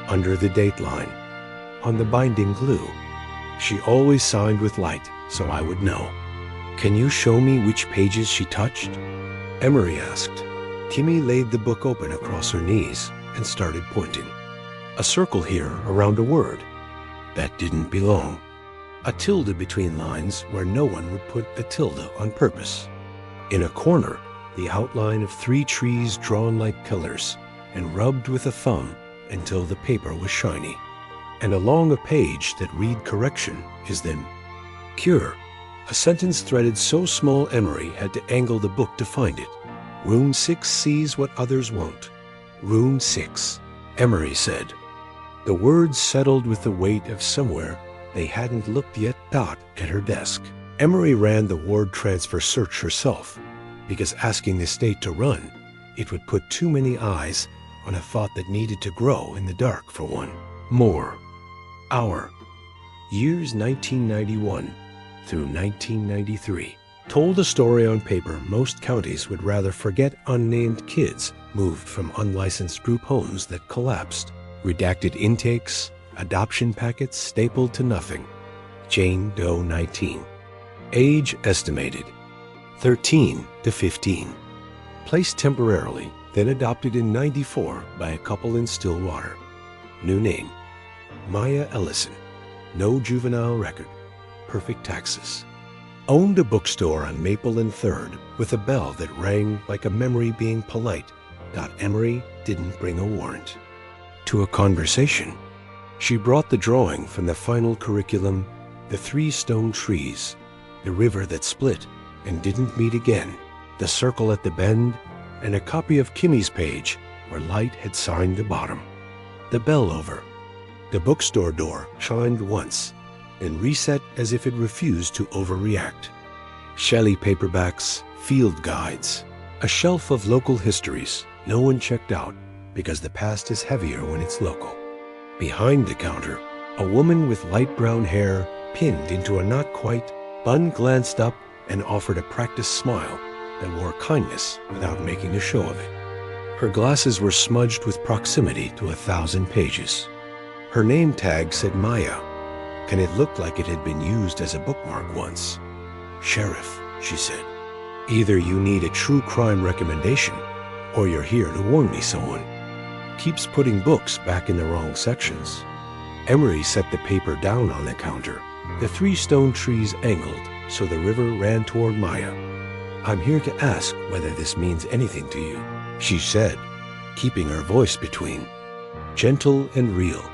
Under the date line, on the binding glue. She always signed with light, so I would know. "Can you show me which pages she touched?" Emery asked. Kimmy laid the book open across her knees and started pointing. A circle here around a word. That didn't belong. A tilde between lines where no one would put a tilde on purpose. In a corner, the outline of 3 trees drawn like pillars and rubbed with a thumb until the paper was shiny. And along a page that read correction is then cure. A sentence threaded so small Emery had to angle the book to find it. "Room 6 sees what others won't. Room 6, Emery said. The words settled with the weight of somewhere they hadn't looked yet dot at her desk. Emery ran the ward transfer search herself, because asking the state to run, it would put too many eyes on a thought that needed to grow in the dark for one. More. Hour. Years 1991 through 1993. Told a story on paper most counties would rather forget unnamed kids moved from unlicensed group homes that collapsed. Redacted intakes, adoption packets stapled to nothing. Jane Doe 19. Age estimated 13 to 15. Placed temporarily, then adopted in '94 by a couple in Stillwater. New name, Maya Ellison. No juvenile record. Perfect taxes. Owned a bookstore on Maple and 3rd with a bell that rang like a memory being polite. Emery didn't bring a warrant. To a conversation. She brought the drawing from the final curriculum, the 3 stone trees, the river that split and didn't meet again, the circle at the bend, and a copy of Kimmy's page where Light had signed the bottom. The bell over. The bookstore door chimed once and reset as if it refused to overreact. Shelley paperbacks, field guides, a shelf of local histories no one checked out because the past is heavier when it's local. Behind the counter, a woman with light brown hair pinned into a not quite bun glanced up and offered a practiced smile that wore kindness without making a show of it. Her glasses were smudged with proximity to 1,000 pages. Her name tag said Maya, and it looked like it had been used as a bookmark once. Sheriff, she said. Either you need a true crime recommendation, or you're here to warn me someone keeps putting books back in the wrong sections. Emery set the paper down on the counter. The 3 stone trees angled, so the river ran toward Maya. I'm here to ask whether this means anything to you, she said, keeping her voice between. Gentle and real.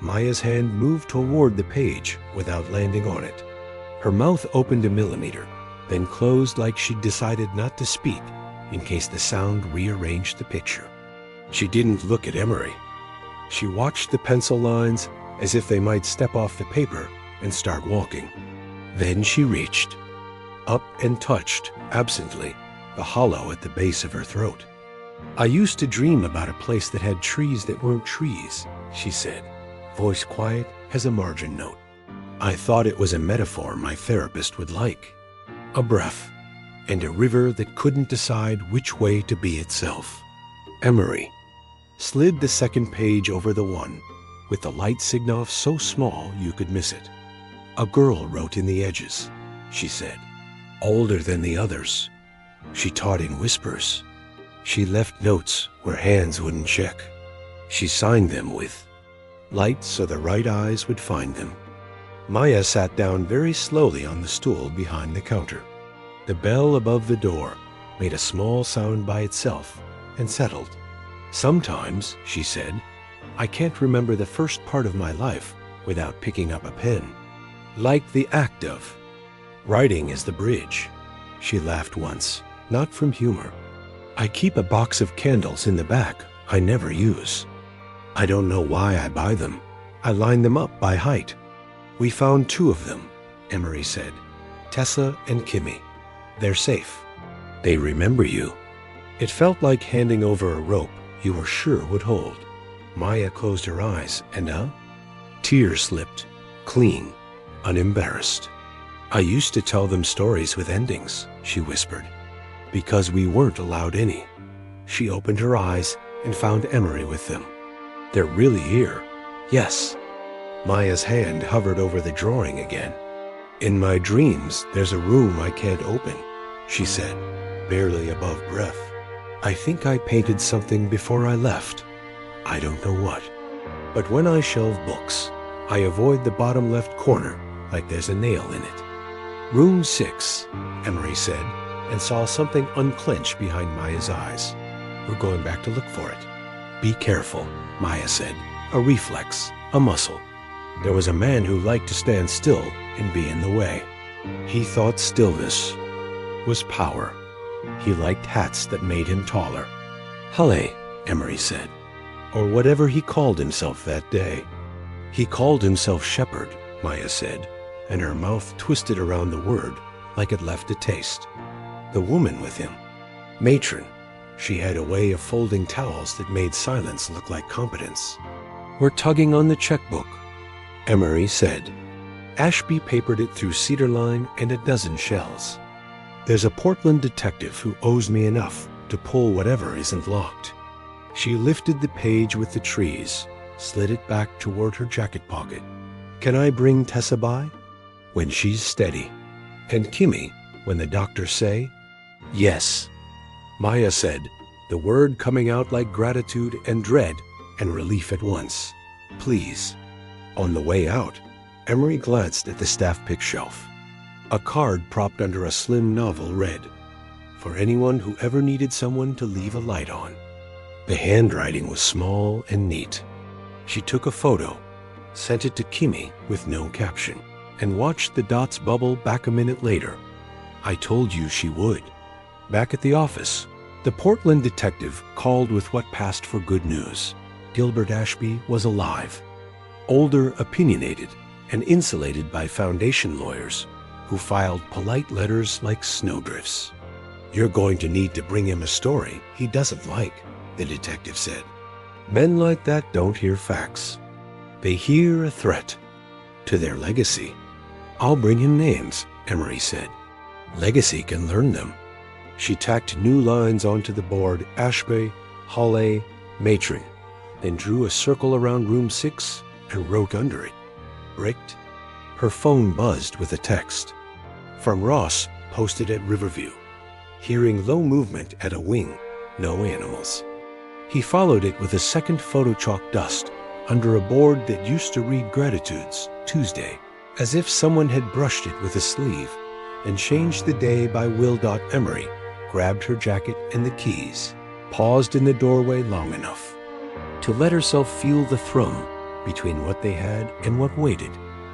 Maya's hand moved toward the page without landing on it. Her mouth opened a millimeter, then closed like she'd decided not to speak in case the sound rearranged the picture. She didn't look at Emery. She watched the pencil lines as if they might step off the paper and start walking. Then she reached up and touched, absently, the hollow at the base of her throat. I used to dream about a place that had trees that weren't trees, she said, voice quiet as a margin note. I thought it was a metaphor my therapist would like. A breath, and a river that couldn't decide which way to be itself. Emery slid the second page over the one, with the light sign-off so small you could miss it. A girl wrote in the edges, she said. Older than the others. She taught in whispers. She left notes where hands wouldn't check. She signed them with light so the right eyes would find them. Maya sat down very slowly on the stool behind the counter. The bell above the door made a small sound by itself and settled. Sometimes, she said, I can't remember the first part of my life without picking up a pen. Like the act of. Writing is the bridge. She laughed once, not from humor. I keep a box of candles in the back I never use. I don't know why I buy them. I line them up by height. We found 2 of them, Emery said. Tessa and Kimmy. They're safe. They remember you. It felt like handing over a rope you were sure would hold. Maya closed her eyes and tears slipped, clean, unembarrassed. I used to tell them stories with endings, she whispered, because we weren't allowed any. She opened her eyes and found Emery with them. They're really here. Yes. Maya's hand hovered over the drawing again. In my dreams, there's a room I can't open, she said, barely above breath. I think I painted something before I left. I don't know what. But when I shelve books, I avoid the bottom left corner like there's a nail in it. Room 6, Emery said, and saw something unclench behind Maya's eyes. We're going back to look for it. Be careful, Maya said. A reflex, a muscle. There was a man who liked to stand still and be in the way. He thought stillness was power. He liked hats that made him taller. Halle, Emery said, or whatever he called himself that day. He called himself Shepherd, Maya said, and her mouth twisted around the word like it left a taste. The woman with him, matron. She had a way of folding towels that made silence look like competence. We're tugging on the checkbook, Emery said. Ashby papered it through cedar line and a dozen shells. There's a Portland detective who owes me enough to pull whatever isn't locked. She lifted the page with the trees, slid it back toward her jacket pocket. Can I bring Tessa by? When she's steady. And Kimmy, when the doctors say, yes. Maya said, the word coming out like gratitude and dread and relief at once. Please. On the way out, Emery glanced at the staff pick shelf. A card propped under a slim novel read, for anyone who ever needed someone to leave a light on. The handwriting was small and neat. She took a photo, sent it to Kimmy with no caption, and watched the dots bubble back a minute later. I told you she would. Back at the office, the Portland detective called with what passed for good news. Gilbert Ashby was alive. Older, opinionated, and insulated by foundation lawyers who filed polite letters like snowdrifts. You're going to need to bring him a story he doesn't like, the detective said. Men like that don't hear facts. They hear a threat to their legacy. I'll bring him names, Emery said. Legacy can learn them. She tacked new lines onto the board, Ashby, Hawley, Matron, then drew a circle around room 6 and wrote under it, bricked. Her phone buzzed with a text. From Ross, posted at Riverview. Hearing low movement at a wing, no animals. He followed it with a second photo chalk dust under a board that used to read Gratitudes, Tuesday, as if someone had brushed it with a sleeve, and changed the day by Will. Emery, grabbed her jacket and the keys, paused in the doorway long enough to let herself feel the thrum between what they had and what waited,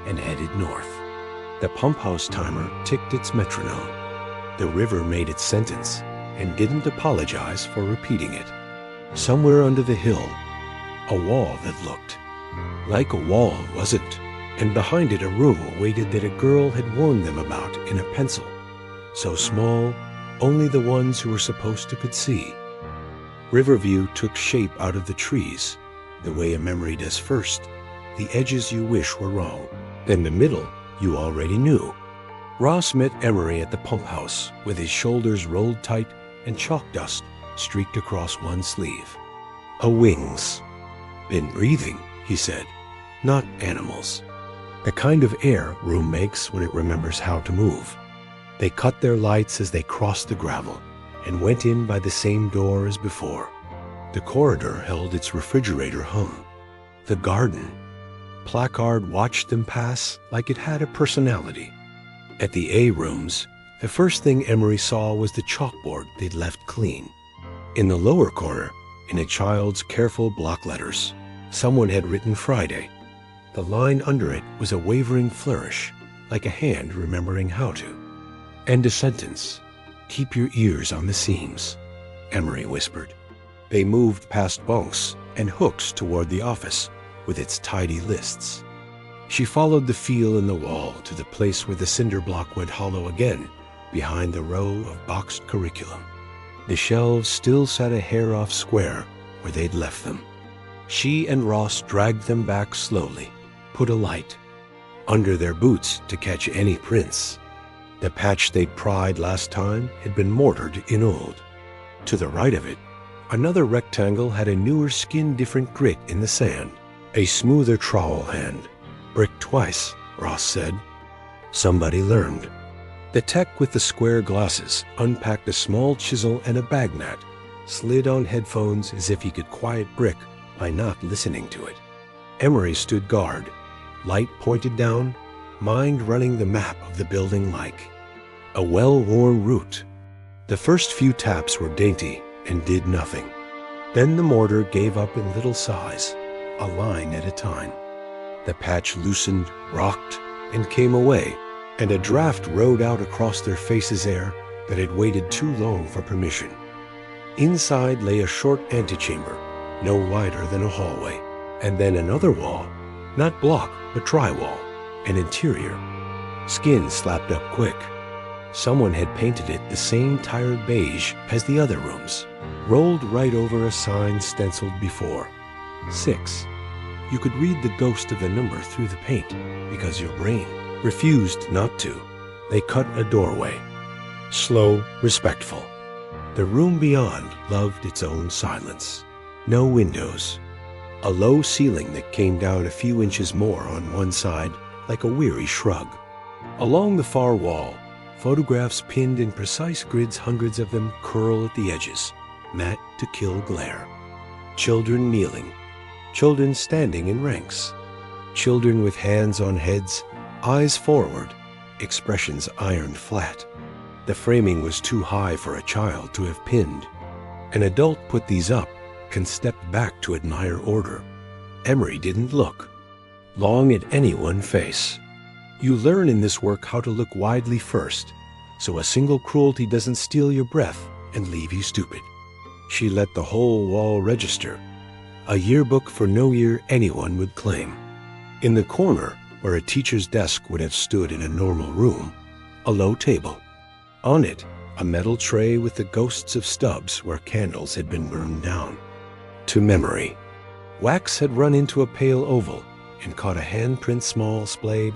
and headed north. The pump house timer ticked its metronome. The river made its sentence and didn't apologize for repeating it. Somewhere under the hill, a wall that looked like a wall wasn't, and behind it a room awaited that a girl had warned them about in a pencil, so small only the ones who were supposed to could see. Riverview took shape out of the trees, the way a memory does first. The edges you wish were wrong, then the middle you already knew. Ross met Emery at the pump house with his shoulders rolled tight and chalk dust streaked across one sleeve. A wings. Been breathing, he said. Not animals. The kind of air room makes when it remembers how to move. They cut their lights as they crossed the gravel and went in by the same door as before. The corridor held its refrigerator hum. The garden. Placard watched them pass like it had a personality. At the A rooms, the first thing Emery saw was the chalkboard they'd left clean. In the lower corner, in a child's careful block letters, someone had written Friday. The line under it was a wavering flourish, like a hand remembering how to. And a sentence, keep your ears on the seams, Emery whispered. They moved past bunks and hooks toward the office with its tidy lists. She followed the feel in the wall to the place where the cinder block went hollow again behind the row of boxed curriculum. The shelves still sat a hair off square where they'd left them. She and Ross dragged them back slowly, put a light under their boots to catch any prints. The patch they'd pried last time had been mortared in old. To the right of it, another rectangle had a newer skin-different grit in the sand, a smoother trowel hand. Bricked twice, Ross said. Somebody learned. The tech with the square glasses unpacked a small chisel and a bag mat, slid on headphones as if he could quiet Brick by not listening to it. Emery stood guard, light pointed down, mind running the map of the building like a well-worn route. The first few taps were dainty and did nothing. Then the mortar gave up in little sighs, a line at a time. The patch loosened, rocked, and came away, and a draft rode out across their faces air that had waited too long for permission. Inside lay a short antechamber, no wider than a hallway, and then another wall, not block but drywall, an interior. Skin slapped up quick. Someone had painted it the same tired beige as the other rooms, rolled right over a sign stenciled before. 6. You could read the ghost of the number through the paint because your brain refused not to. They cut a doorway. Slow, respectful. The room beyond loved its own silence. No windows. A low ceiling that came down a few inches more on one side like a weary shrug. Along the far wall, Photographs pinned in precise grids, hundreds of them curl at the edges, matte to kill glare. Children kneeling, children standing in ranks, children with hands on heads, eyes forward, expressions ironed flat. The framing was too high for a child to have pinned. An adult put these up, can step back to admire order. Emery didn't look long at any one face. You learn in this work how to look widely first, so a single cruelty doesn't steal your breath and leave you stupid. She let the whole wall register, a yearbook for no year anyone would claim. In the corner, where a teacher's desk would have stood in a normal room, a low table. On it, a metal tray with the ghosts of stubs where candles had been burned down. To memory. Wax had run into a pale oval and caught a handprint small splayed,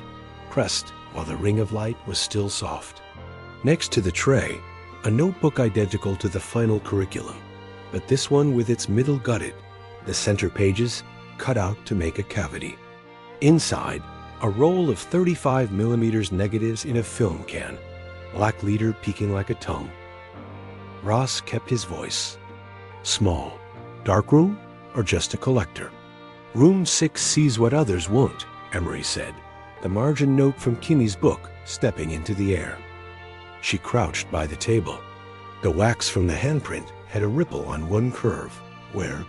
pressed while the ring of light was still soft. Next to the tray, a notebook identical to the final curriculum, but this one with its middle gutted, the center pages cut out to make a cavity. Inside, a roll of 35mm negatives in a film can, black leader peeking like a tongue. Ross kept his voice. Small. Dark room or just a collector? Room 6 sees what others won't, Emery said, the margin note from Kimmy's book stepping into the air. She crouched by the table. The wax from the handprint had a ripple on one curve where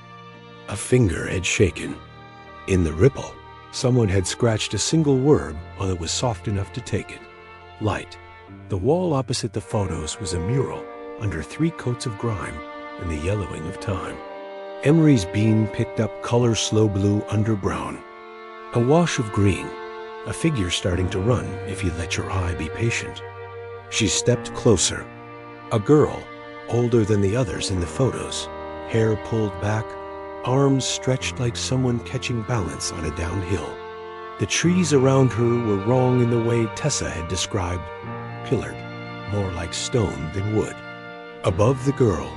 a finger had shaken. In the ripple, someone had scratched a single word while it was soft enough to take it. Light. The wall opposite the photos was a mural under 3 coats of grime and the yellowing of time. Emery's beam picked up color slow blue under brown. A wash of green, a figure starting to run if you let your eye be patient. She stepped closer. A girl, older than the others in the photos, hair pulled back, arms stretched like someone catching balance on a downhill. The trees around her were wrong in the way Tessa had described, pillared, more like stone than wood. Above the girl,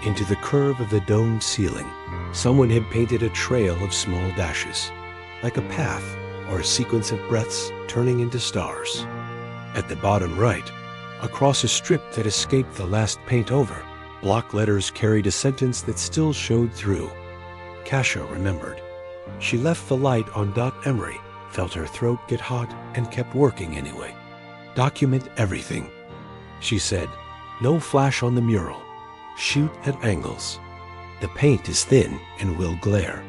into the curve of the domed ceiling, someone had painted a trail of small dashes, like a path or a sequence of breaths turning into stars. At the bottom right, across a strip that escaped the last paint over, block letters carried a sentence that still showed through. Kasia remembered. She left the light on Emery, felt her throat get hot, and kept working anyway. Document everything, she said. No flash on the mural. Shoot at angles. The paint is thin and will glare.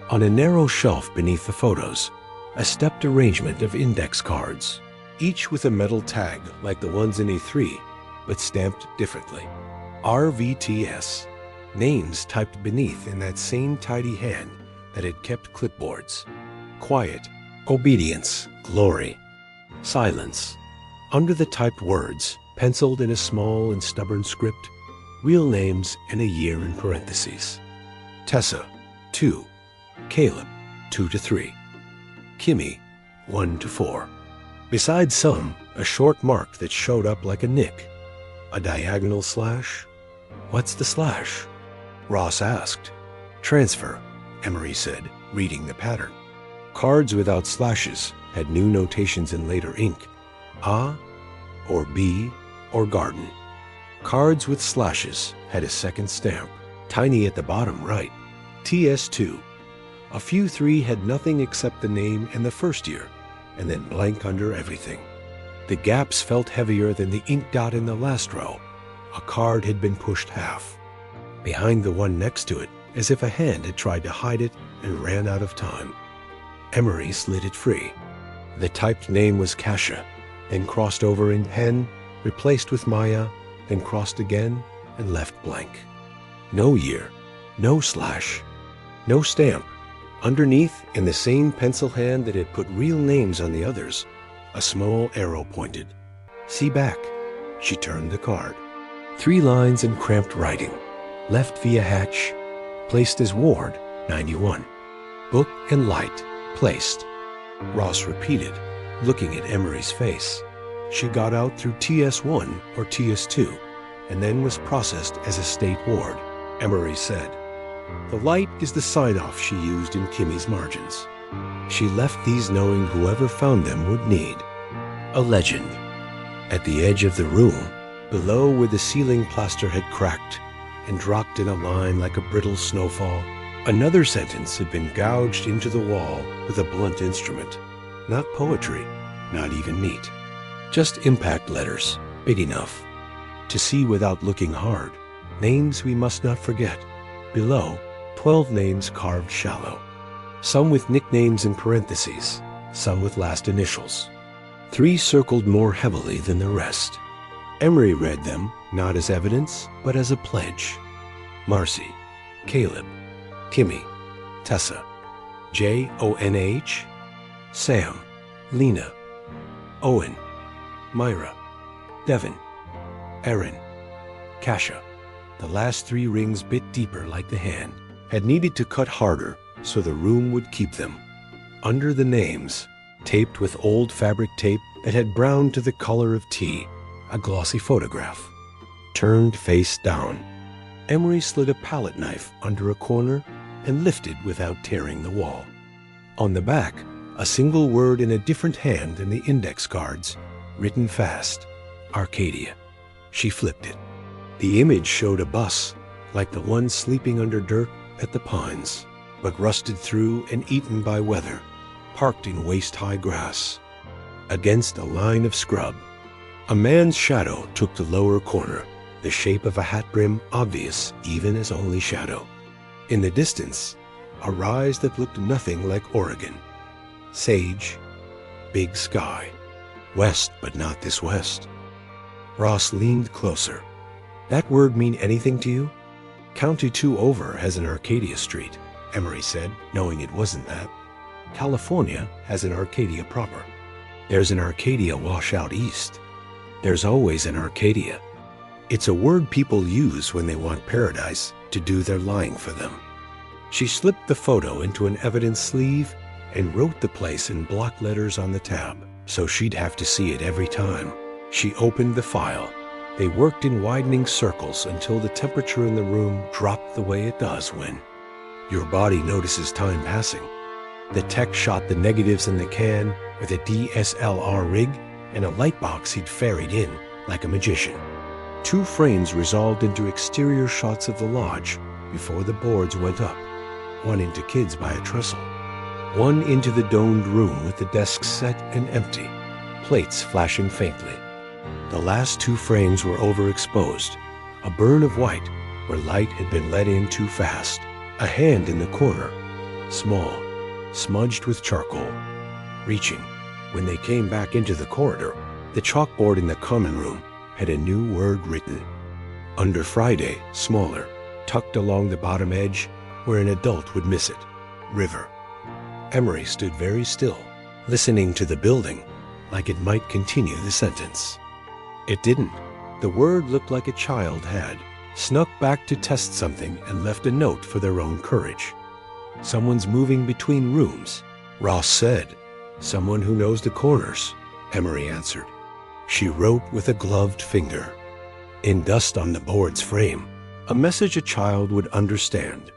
On a narrow shelf beneath the photos, a stepped arrangement of index cards, each with a metal tag like the ones in E3, but stamped differently. RVTS. Names typed beneath in that same tidy hand that had kept clipboards. Quiet, obedience, glory, silence. Under the typed words, penciled in a small and stubborn script, real names and a year in parentheses. Tessa, 2. Caleb, 2 to 3. Kimmy, 1 to 4. Beside some, a short mark that showed up like a nick. A diagonal slash? What's the slash? Ross asked. Transfer, Emery said, reading the pattern. Cards without slashes had new notations in later ink. A, or B, or garden. Cards with slashes had a second stamp, tiny at the bottom right. TS2. A few 3 had nothing except the name and the first year, and then blank under everything. The gaps felt heavier than the ink dot in the last row. A card had been pushed half. Behind the one next to it, as if a hand had tried to hide it and ran out of time. Emery slid it free. The typed name was Kasia, then crossed over in pen, replaced with Maya, then crossed again and left blank. No year, no slash, no stamp. Underneath, in the same pencil hand that had put real names on the others, a small arrow pointed. See back. She turned the card. 3 lines in cramped writing. Left via hatch. Placed as ward, 91. Book and light, placed. Ross repeated, looking at Emery's face. She got out through TS1 or TS2, and then was processed as a state ward, Emery said. The light is the sign-off she used in Kimmy's margins. She left these knowing whoever found them would need. A legend. At the edge of the room, below where the ceiling plaster had cracked and dropped in a line like a brittle snowfall, another sentence had been gouged into the wall with a blunt instrument. Not poetry, not even neat. Just impact letters, big enough to see without looking hard. Names we must not forget. Below, 12 names carved shallow. Some with nicknames in parentheses, some with last initials. 3 circled more heavily than the rest. Emery read them not as evidence, but as a pledge. Marcy, Caleb, Timmy, Tessa, Jonh, Sam, Lena, Owen, Myra, Devin, Erin, Kasha. The last 3 rings bit deeper like the hand, had needed to cut harder so the room would keep them. Under the names, taped with old fabric tape that had browned to the color of tea, a glossy photograph, turned face down. Emery slid a palette knife under a corner and lifted without tearing the wall. On the back, a single word in a different hand than the index cards, written fast, Arcadia. She flipped it. The image showed a bus, like the one sleeping under dirt at the Pines, but rusted through and eaten by weather, parked in waist-high grass. Against a line of scrub, a man's shadow took the lower corner, the shape of a hat brim obvious even as only shadow. In the distance, a rise that looked nothing like Oregon. Sage, big sky. West, but not this west. Ross leaned closer. That word mean anything to you? County 2 over has an Arcadia Street, Emery said, knowing it wasn't that. California has an Arcadia proper. There's an Arcadia washout east. There's always an Arcadia. It's a word people use when they want paradise to do their lying for them. She slipped the photo into an evidence sleeve and wrote the place in block letters on the tab, so she'd have to see it every time. She opened the file. They worked in widening circles until the temperature in the room dropped the way it does when your body notices time passing. The tech shot the negatives in the can with a DSLR rig and a light box he'd ferried in like a magician. 2 frames resolved into exterior shots of the lodge before the boards went up. One into kids by a trestle. One into the domed room with the desks set and empty, plates flashing faintly. The last 2 frames were overexposed, a burn of white where light had been let in too fast. A hand in the corner, small, smudged with charcoal, reaching. When they came back into the corridor, the chalkboard in the common room had a new word written. Under Friday, smaller, tucked along the bottom edge where an adult would miss it. River. Emery stood very still, listening to the building like it might continue the sentence. It didn't. The word looked like a child had snuck back to test something and left a note for their own courage. Someone's moving between rooms, Ross said. Someone who knows the corners, Emery answered. She wrote with a gloved finger. In dust on the board's frame, a message a child would understand.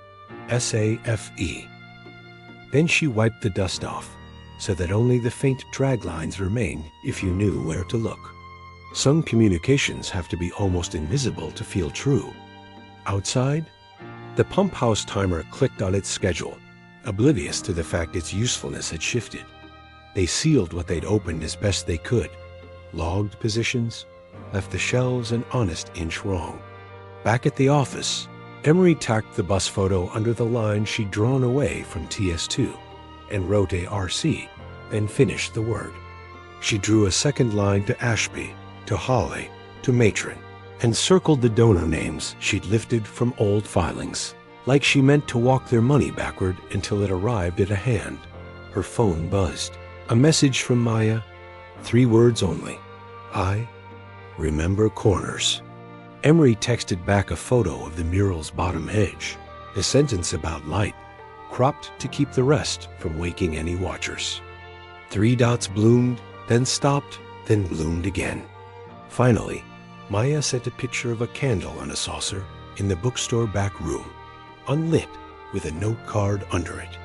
SAFE. Then she wiped the dust off, so that only the faint drag lines remained if you knew where to look. Some communications have to be almost invisible to feel true. Outside, the pump house timer clicked on its schedule, oblivious to the fact its usefulness had shifted. They sealed what they'd opened as best they could, logged positions, left the shelves an honest inch wrong. Back at the office, Emery tacked the bus photo under the line she'd drawn away from TS2 and wrote a RC, then finished the word. She drew a second line to Ashby, to Holly, to Matron, and circled the donor names she'd lifted from old filings, like she meant to walk their money backward until it arrived at a hand. Her phone buzzed. A message from Maya, 3 words only. I remember corners. Emery texted back a photo of the mural's bottom edge, a sentence about light, cropped to keep the rest from waking any watchers. 3 dots bloomed, then stopped, then bloomed again. Finally, Maya sent a picture of a candle on a saucer in the bookstore back room, unlit with a note card under it.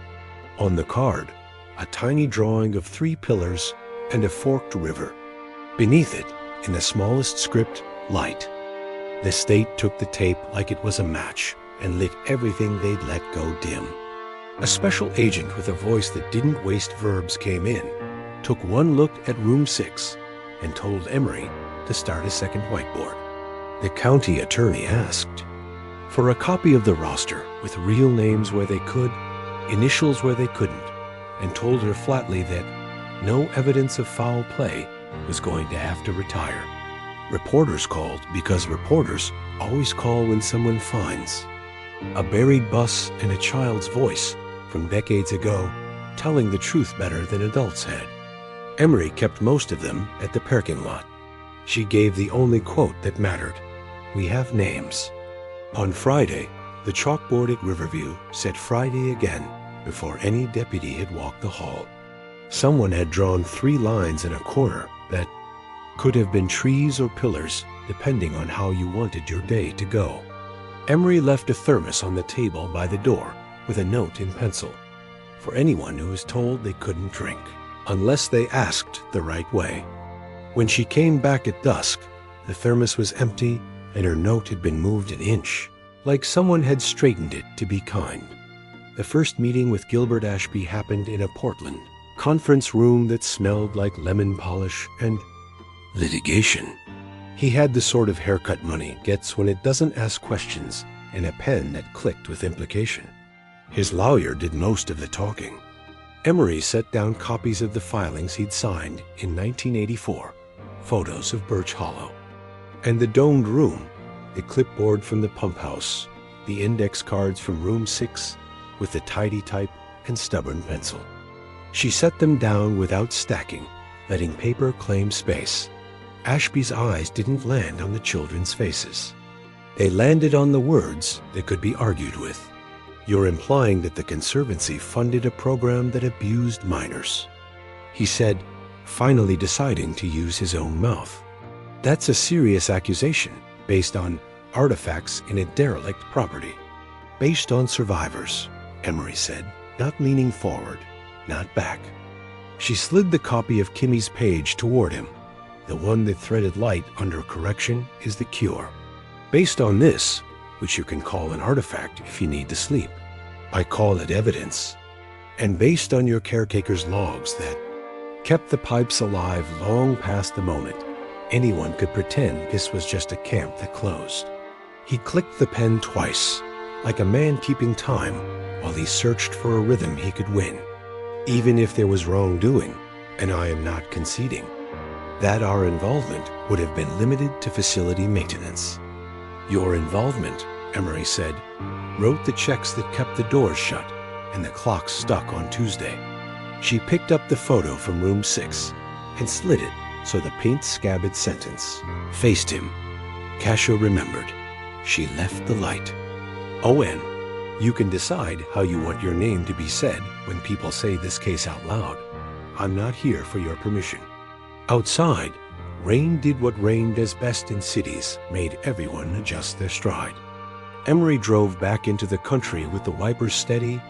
On the card, a tiny drawing of 3 pillars and a forked river. Beneath it, in the smallest script, light. The state took the tape like it was a match and lit everything they'd let go dim. A special agent with a voice that didn't waste verbs came in, took one look at room 6, and told Emery to start a second whiteboard. The county attorney asked for a copy of the roster with real names where they could, initials where they couldn't, and told her flatly that no evidence of foul play was going to have to retire. Reporters called because reporters always call when someone finds a buried bus and a child's voice from decades ago telling the truth better than adults had. Emery kept most of them at the parking lot. She gave the only quote that mattered: "We have names." On Friday, the chalkboard at Riverview said Friday again before any deputy had walked the hall. Someone had drawn 3 lines in a corner that could have been trees or pillars, depending on how you wanted your day to go. Emery left a thermos on the table by the door with a note in pencil for anyone who was told they couldn't drink, unless they asked the right way. When she came back at dusk, the thermos was empty and her note had been moved an inch, like someone had straightened it to be kind. The first meeting with Gilbert Ashby happened in a Portland conference room that smelled like lemon polish and litigation. He had the sort of haircut money gets when it doesn't ask questions and a pen that clicked with implication. His lawyer did most of the talking. Emery set down copies of the filings he'd signed in 1984, photos of Birch Hollow, and the domed room, the clipboard from the pump house, the index cards from room 6 with the tidy type and stubborn pencil. She set them down without stacking, letting paper claim space. Ashby's eyes didn't land on the children's faces. They landed on the words that could be argued with. "You're implying that the Conservancy funded a program that abused minors," he said, finally deciding to use his own mouth. "That's a serious accusation based on artifacts in a derelict property." "Based on survivors," Emery said, not leaning forward, not back. She slid the copy of Kimmy's page toward him. "The one that threaded light under correction is the cure. Based on this, which you can call an artifact if you need to sleep, I call it evidence. And based on your caretaker's logs that kept the pipes alive long past the moment anyone could pretend this was just a camp that closed." He clicked the pen twice, like a man keeping time while he searched for a rhythm he could win. "Even if there was wrongdoing, and I am not conceding, that our involvement would have been limited to facility maintenance." "Your involvement," Emery said, "wrote the checks that kept the doors shut and the clocks stuck on Tuesday." She picked up the photo from room 6 and slid it so the paint-scabbed sentence faced him. Cascio remembered. She left the light. "O.N., you can decide how you want your name to be said when people say this case out loud. I'm not here for your permission." Outside, rain did what rain does best in cities, made everyone adjust their stride. Emery drove back into the country with the wipers steady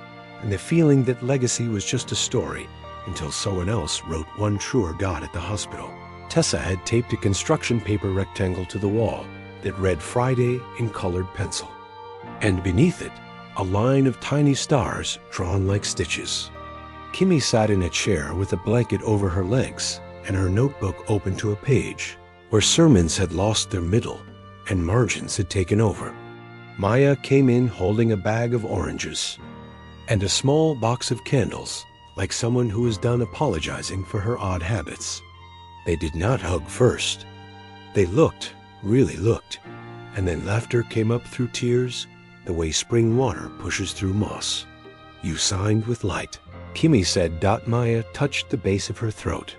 and the feeling that legacy was just a story until someone else wrote one truer God at the hospital. Tessa had taped a construction paper rectangle to the wall that read Friday in colored pencil, and beneath it, a line of tiny stars drawn like stitches. Kimmy sat in a chair with a blanket over her legs and her notebook open to a page where sermons had lost their middle and margins had taken over. Maya came in holding a bag of oranges and a small box of candles, like someone who was done apologizing for her odd habits. They did not hug first. They looked, really looked, and then laughter came up through tears, the way spring water pushes through moss. "You signed with light," Kimmy said. Maya touched the base of her throat.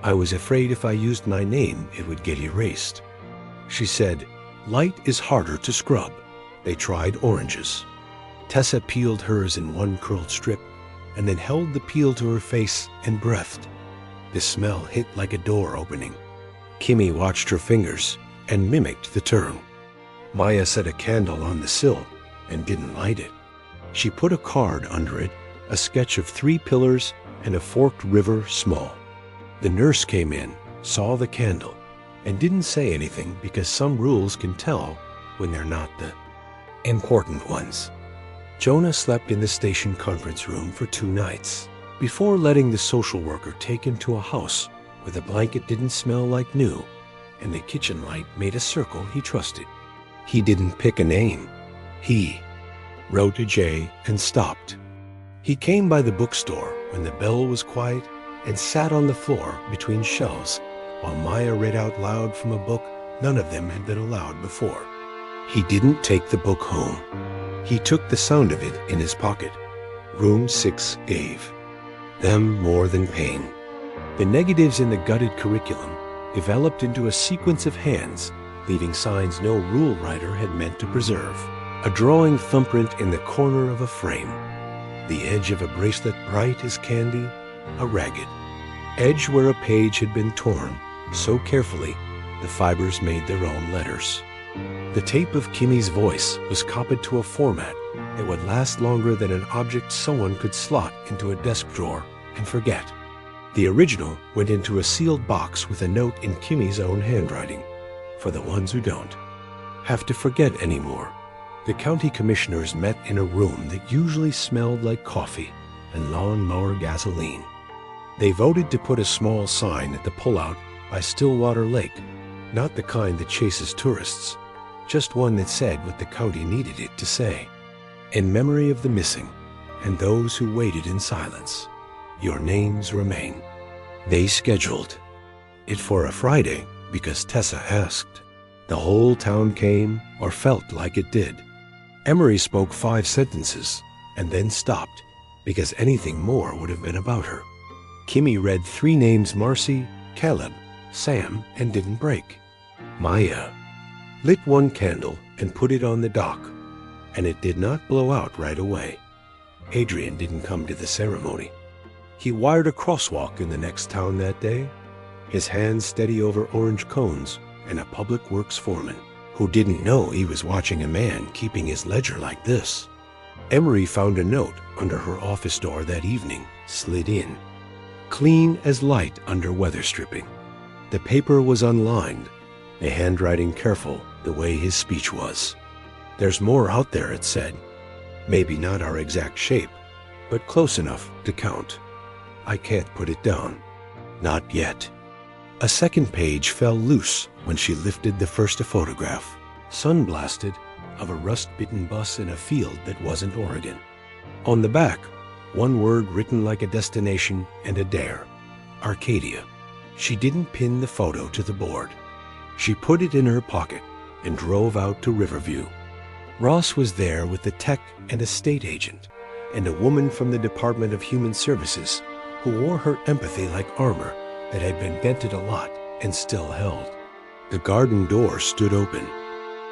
"I was afraid if I used my name, it would get erased." She said, "Light is harder to scrub." They tried oranges. Tessa peeled hers in one curled strip and then held the peel to her face and breathed. The smell hit like a door opening. Kimmy watched her fingers and mimicked the term. Maya set a candle on the sill and didn't light it. She put a card under it, a sketch of 3 pillars and a forked river small. The nurse came in, saw the candle, and didn't say anything because some rules can tell when they're not the important ones. Jonah slept in the station conference room for 2 nights before letting the social worker take him to a house where the blanket didn't smell like new and the kitchen light made a circle he trusted. He didn't pick a name. He wrote a J and stopped. He came by the bookstore when the bell was quiet and sat on the floor between shelves while Maya read out loud from a book none of them had been allowed before. He didn't take the book home. He took the sound of it in his pocket. Room 6 gave them more than pain. The negatives in the gutted curriculum developed into a sequence of hands, leaving signs no rule writer had meant to preserve. A drawing thumbprint in the corner of a frame. The edge of a bracelet bright as candy, a ragged edge where a page had been torn so carefully the fibers made their own letters. The tape of Kimmy's voice was copied to a format that would last longer than an object someone could slot into a desk drawer and forget. The original went into a sealed box with a note in Kimmy's own handwriting. For the ones who don't have to forget anymore. The county commissioners met in a room that usually smelled like coffee and lawnmower gasoline. They voted to put a small sign at the pullout by Stillwater Lake, not the kind that chases tourists, just one that said what the county needed it to say. In memory of the missing and those who waited in silence, your names remain. They scheduled it for a Friday because Tessa asked. The whole town came or felt like it did. Emery spoke 5 sentences and then stopped because anything more would have been about her. Kimmy read 3 names: Marcy, Caleb, Sam, and didn't break. Maya lit 1 candle and put it on the dock, and it did not blow out right away. Adrian didn't come to the ceremony. He wired a crosswalk in the next town that day, his hands steady over orange cones, and a public works foreman who didn't know he was watching a man keeping his ledger like this. Emery found a note under her office door that evening, slid in, clean as light under weather stripping. The paper was unlined, the handwriting careful the way his speech was. There's more out there, it said. Maybe not our exact shape, but close enough to count. I can't put it down. Not yet. A second page fell loose when she lifted the first photograph, sun-blasted, of a rust-bitten bus in a field that wasn't Oregon. On the back, 1 word written like a destination and a dare: Arcadia. She didn't pin the photo to the board. She put it in her pocket and drove out to Riverview. Ross was there with the tech and estate agent and a woman from the Department of Human Services who wore her empathy like armor that had been dented a lot and still held. The garden door stood open.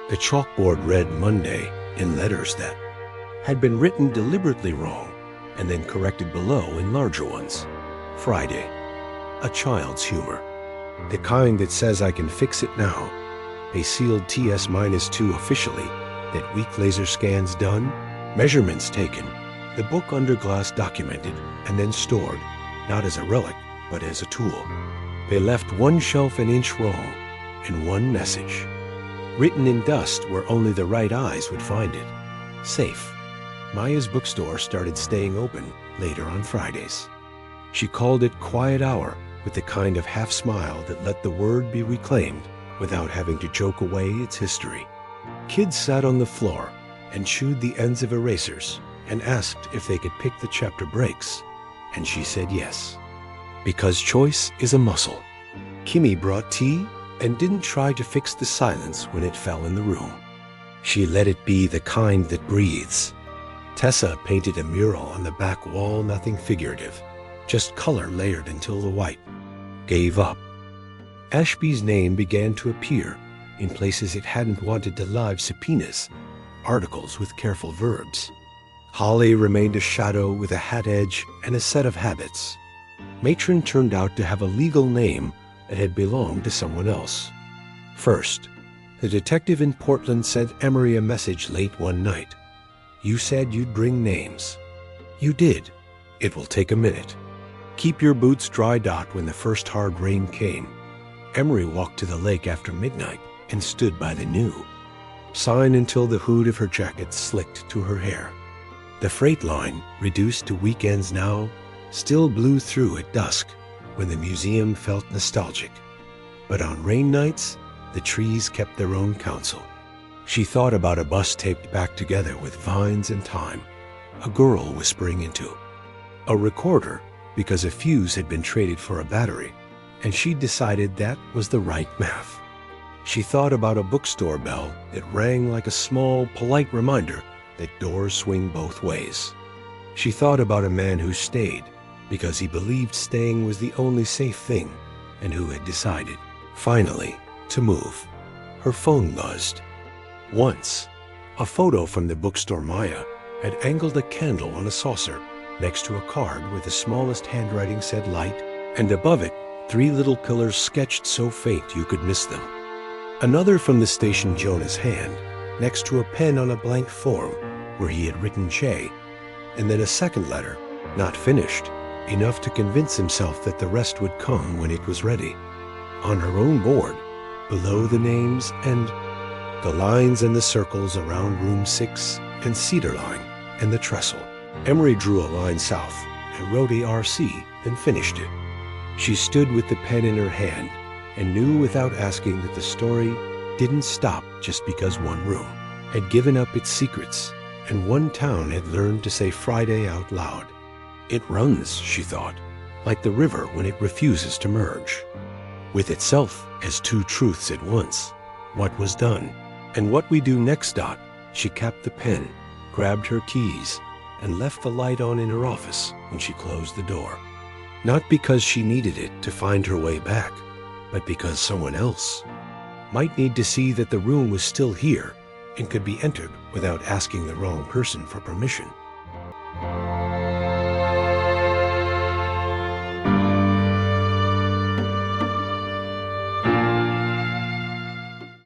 The chalkboard read Monday in letters that had been written deliberately wrong and then corrected below in larger ones. Friday. A child's humor. The kind that says I can fix it now. A sealed TS-2 officially. That weak laser scans done. Measurements taken. The book under glass documented and then stored, not as a relic, but as a tool. They left 1 shelf an inch wrong and 1 message, written in dust where only the right eyes would find it. Safe. Maya's bookstore started staying open later on Fridays. She called it Quiet Hour with the kind of half smile that let the word be reclaimed without having to joke away its history. Kids sat on the floor and chewed the ends of erasers and asked if they could pick the chapter breaks, and she said yes. Because choice is a muscle. Kimmy brought tea and didn't try to fix the silence when it fell in the room. She let it be the kind that breathes. Tessa painted a mural on the back wall, nothing figurative, just color layered until the white gave up. Ashby's name began to appear in places it hadn't wanted to: live subpoenas, articles with careful verbs. Holly remained a shadow with a hat edge and a set of habits. Matron turned out to have a legal name that had belonged to someone else. First, the detective in Portland sent Emery a message late one night. You said you'd bring names. You did. It will take a minute. Keep your boots dry. When the first hard rain came. Emery walked to the lake after midnight and stood by the new sign until the hood of her jacket slicked to her hair. The freight line, reduced to weekends now, still blew through at dusk when the museum felt nostalgic. But on rain nights, the trees kept their own counsel. She thought about a bus taped back together with vines and time, a girl whispering into a recorder because a fuse had been traded for a battery, and she decided that was the right math. She thought about a bookstore bell that rang like a small, polite reminder that doors swing both ways. She thought about a man who stayed because he believed staying was the only safe thing, and who had decided, finally, to move. Her phone buzzed. Once, a photo from the bookstore Maya had angled a candle on a saucer next to a card where the smallest handwriting said light, and above it, 3 little pillars sketched so faint you could miss them. Another from the station Jonah's hand, next to a pen on a blank form where he had written J, and then a second letter, not finished, enough to convince himself that the rest would come when it was ready. On her own board, below the names and the lines and the circles around room 6 and Cedar Line and the trestle, Emery drew a line south and wrote ARC, then finished it. She stood with the pen in her hand and knew without asking that the story didn't stop just because one room had given up its secrets and one town had learned to say Friday out loud. It runs, she thought, like the river when it refuses to merge with itself as 2 truths at once. What was done and what we do next. She capped the pen, grabbed her keys, and left the light on in her office when she closed the door. Not because she needed it to find her way back, but because someone else might need to see that the room was still here and could be entered without asking the wrong person for permission.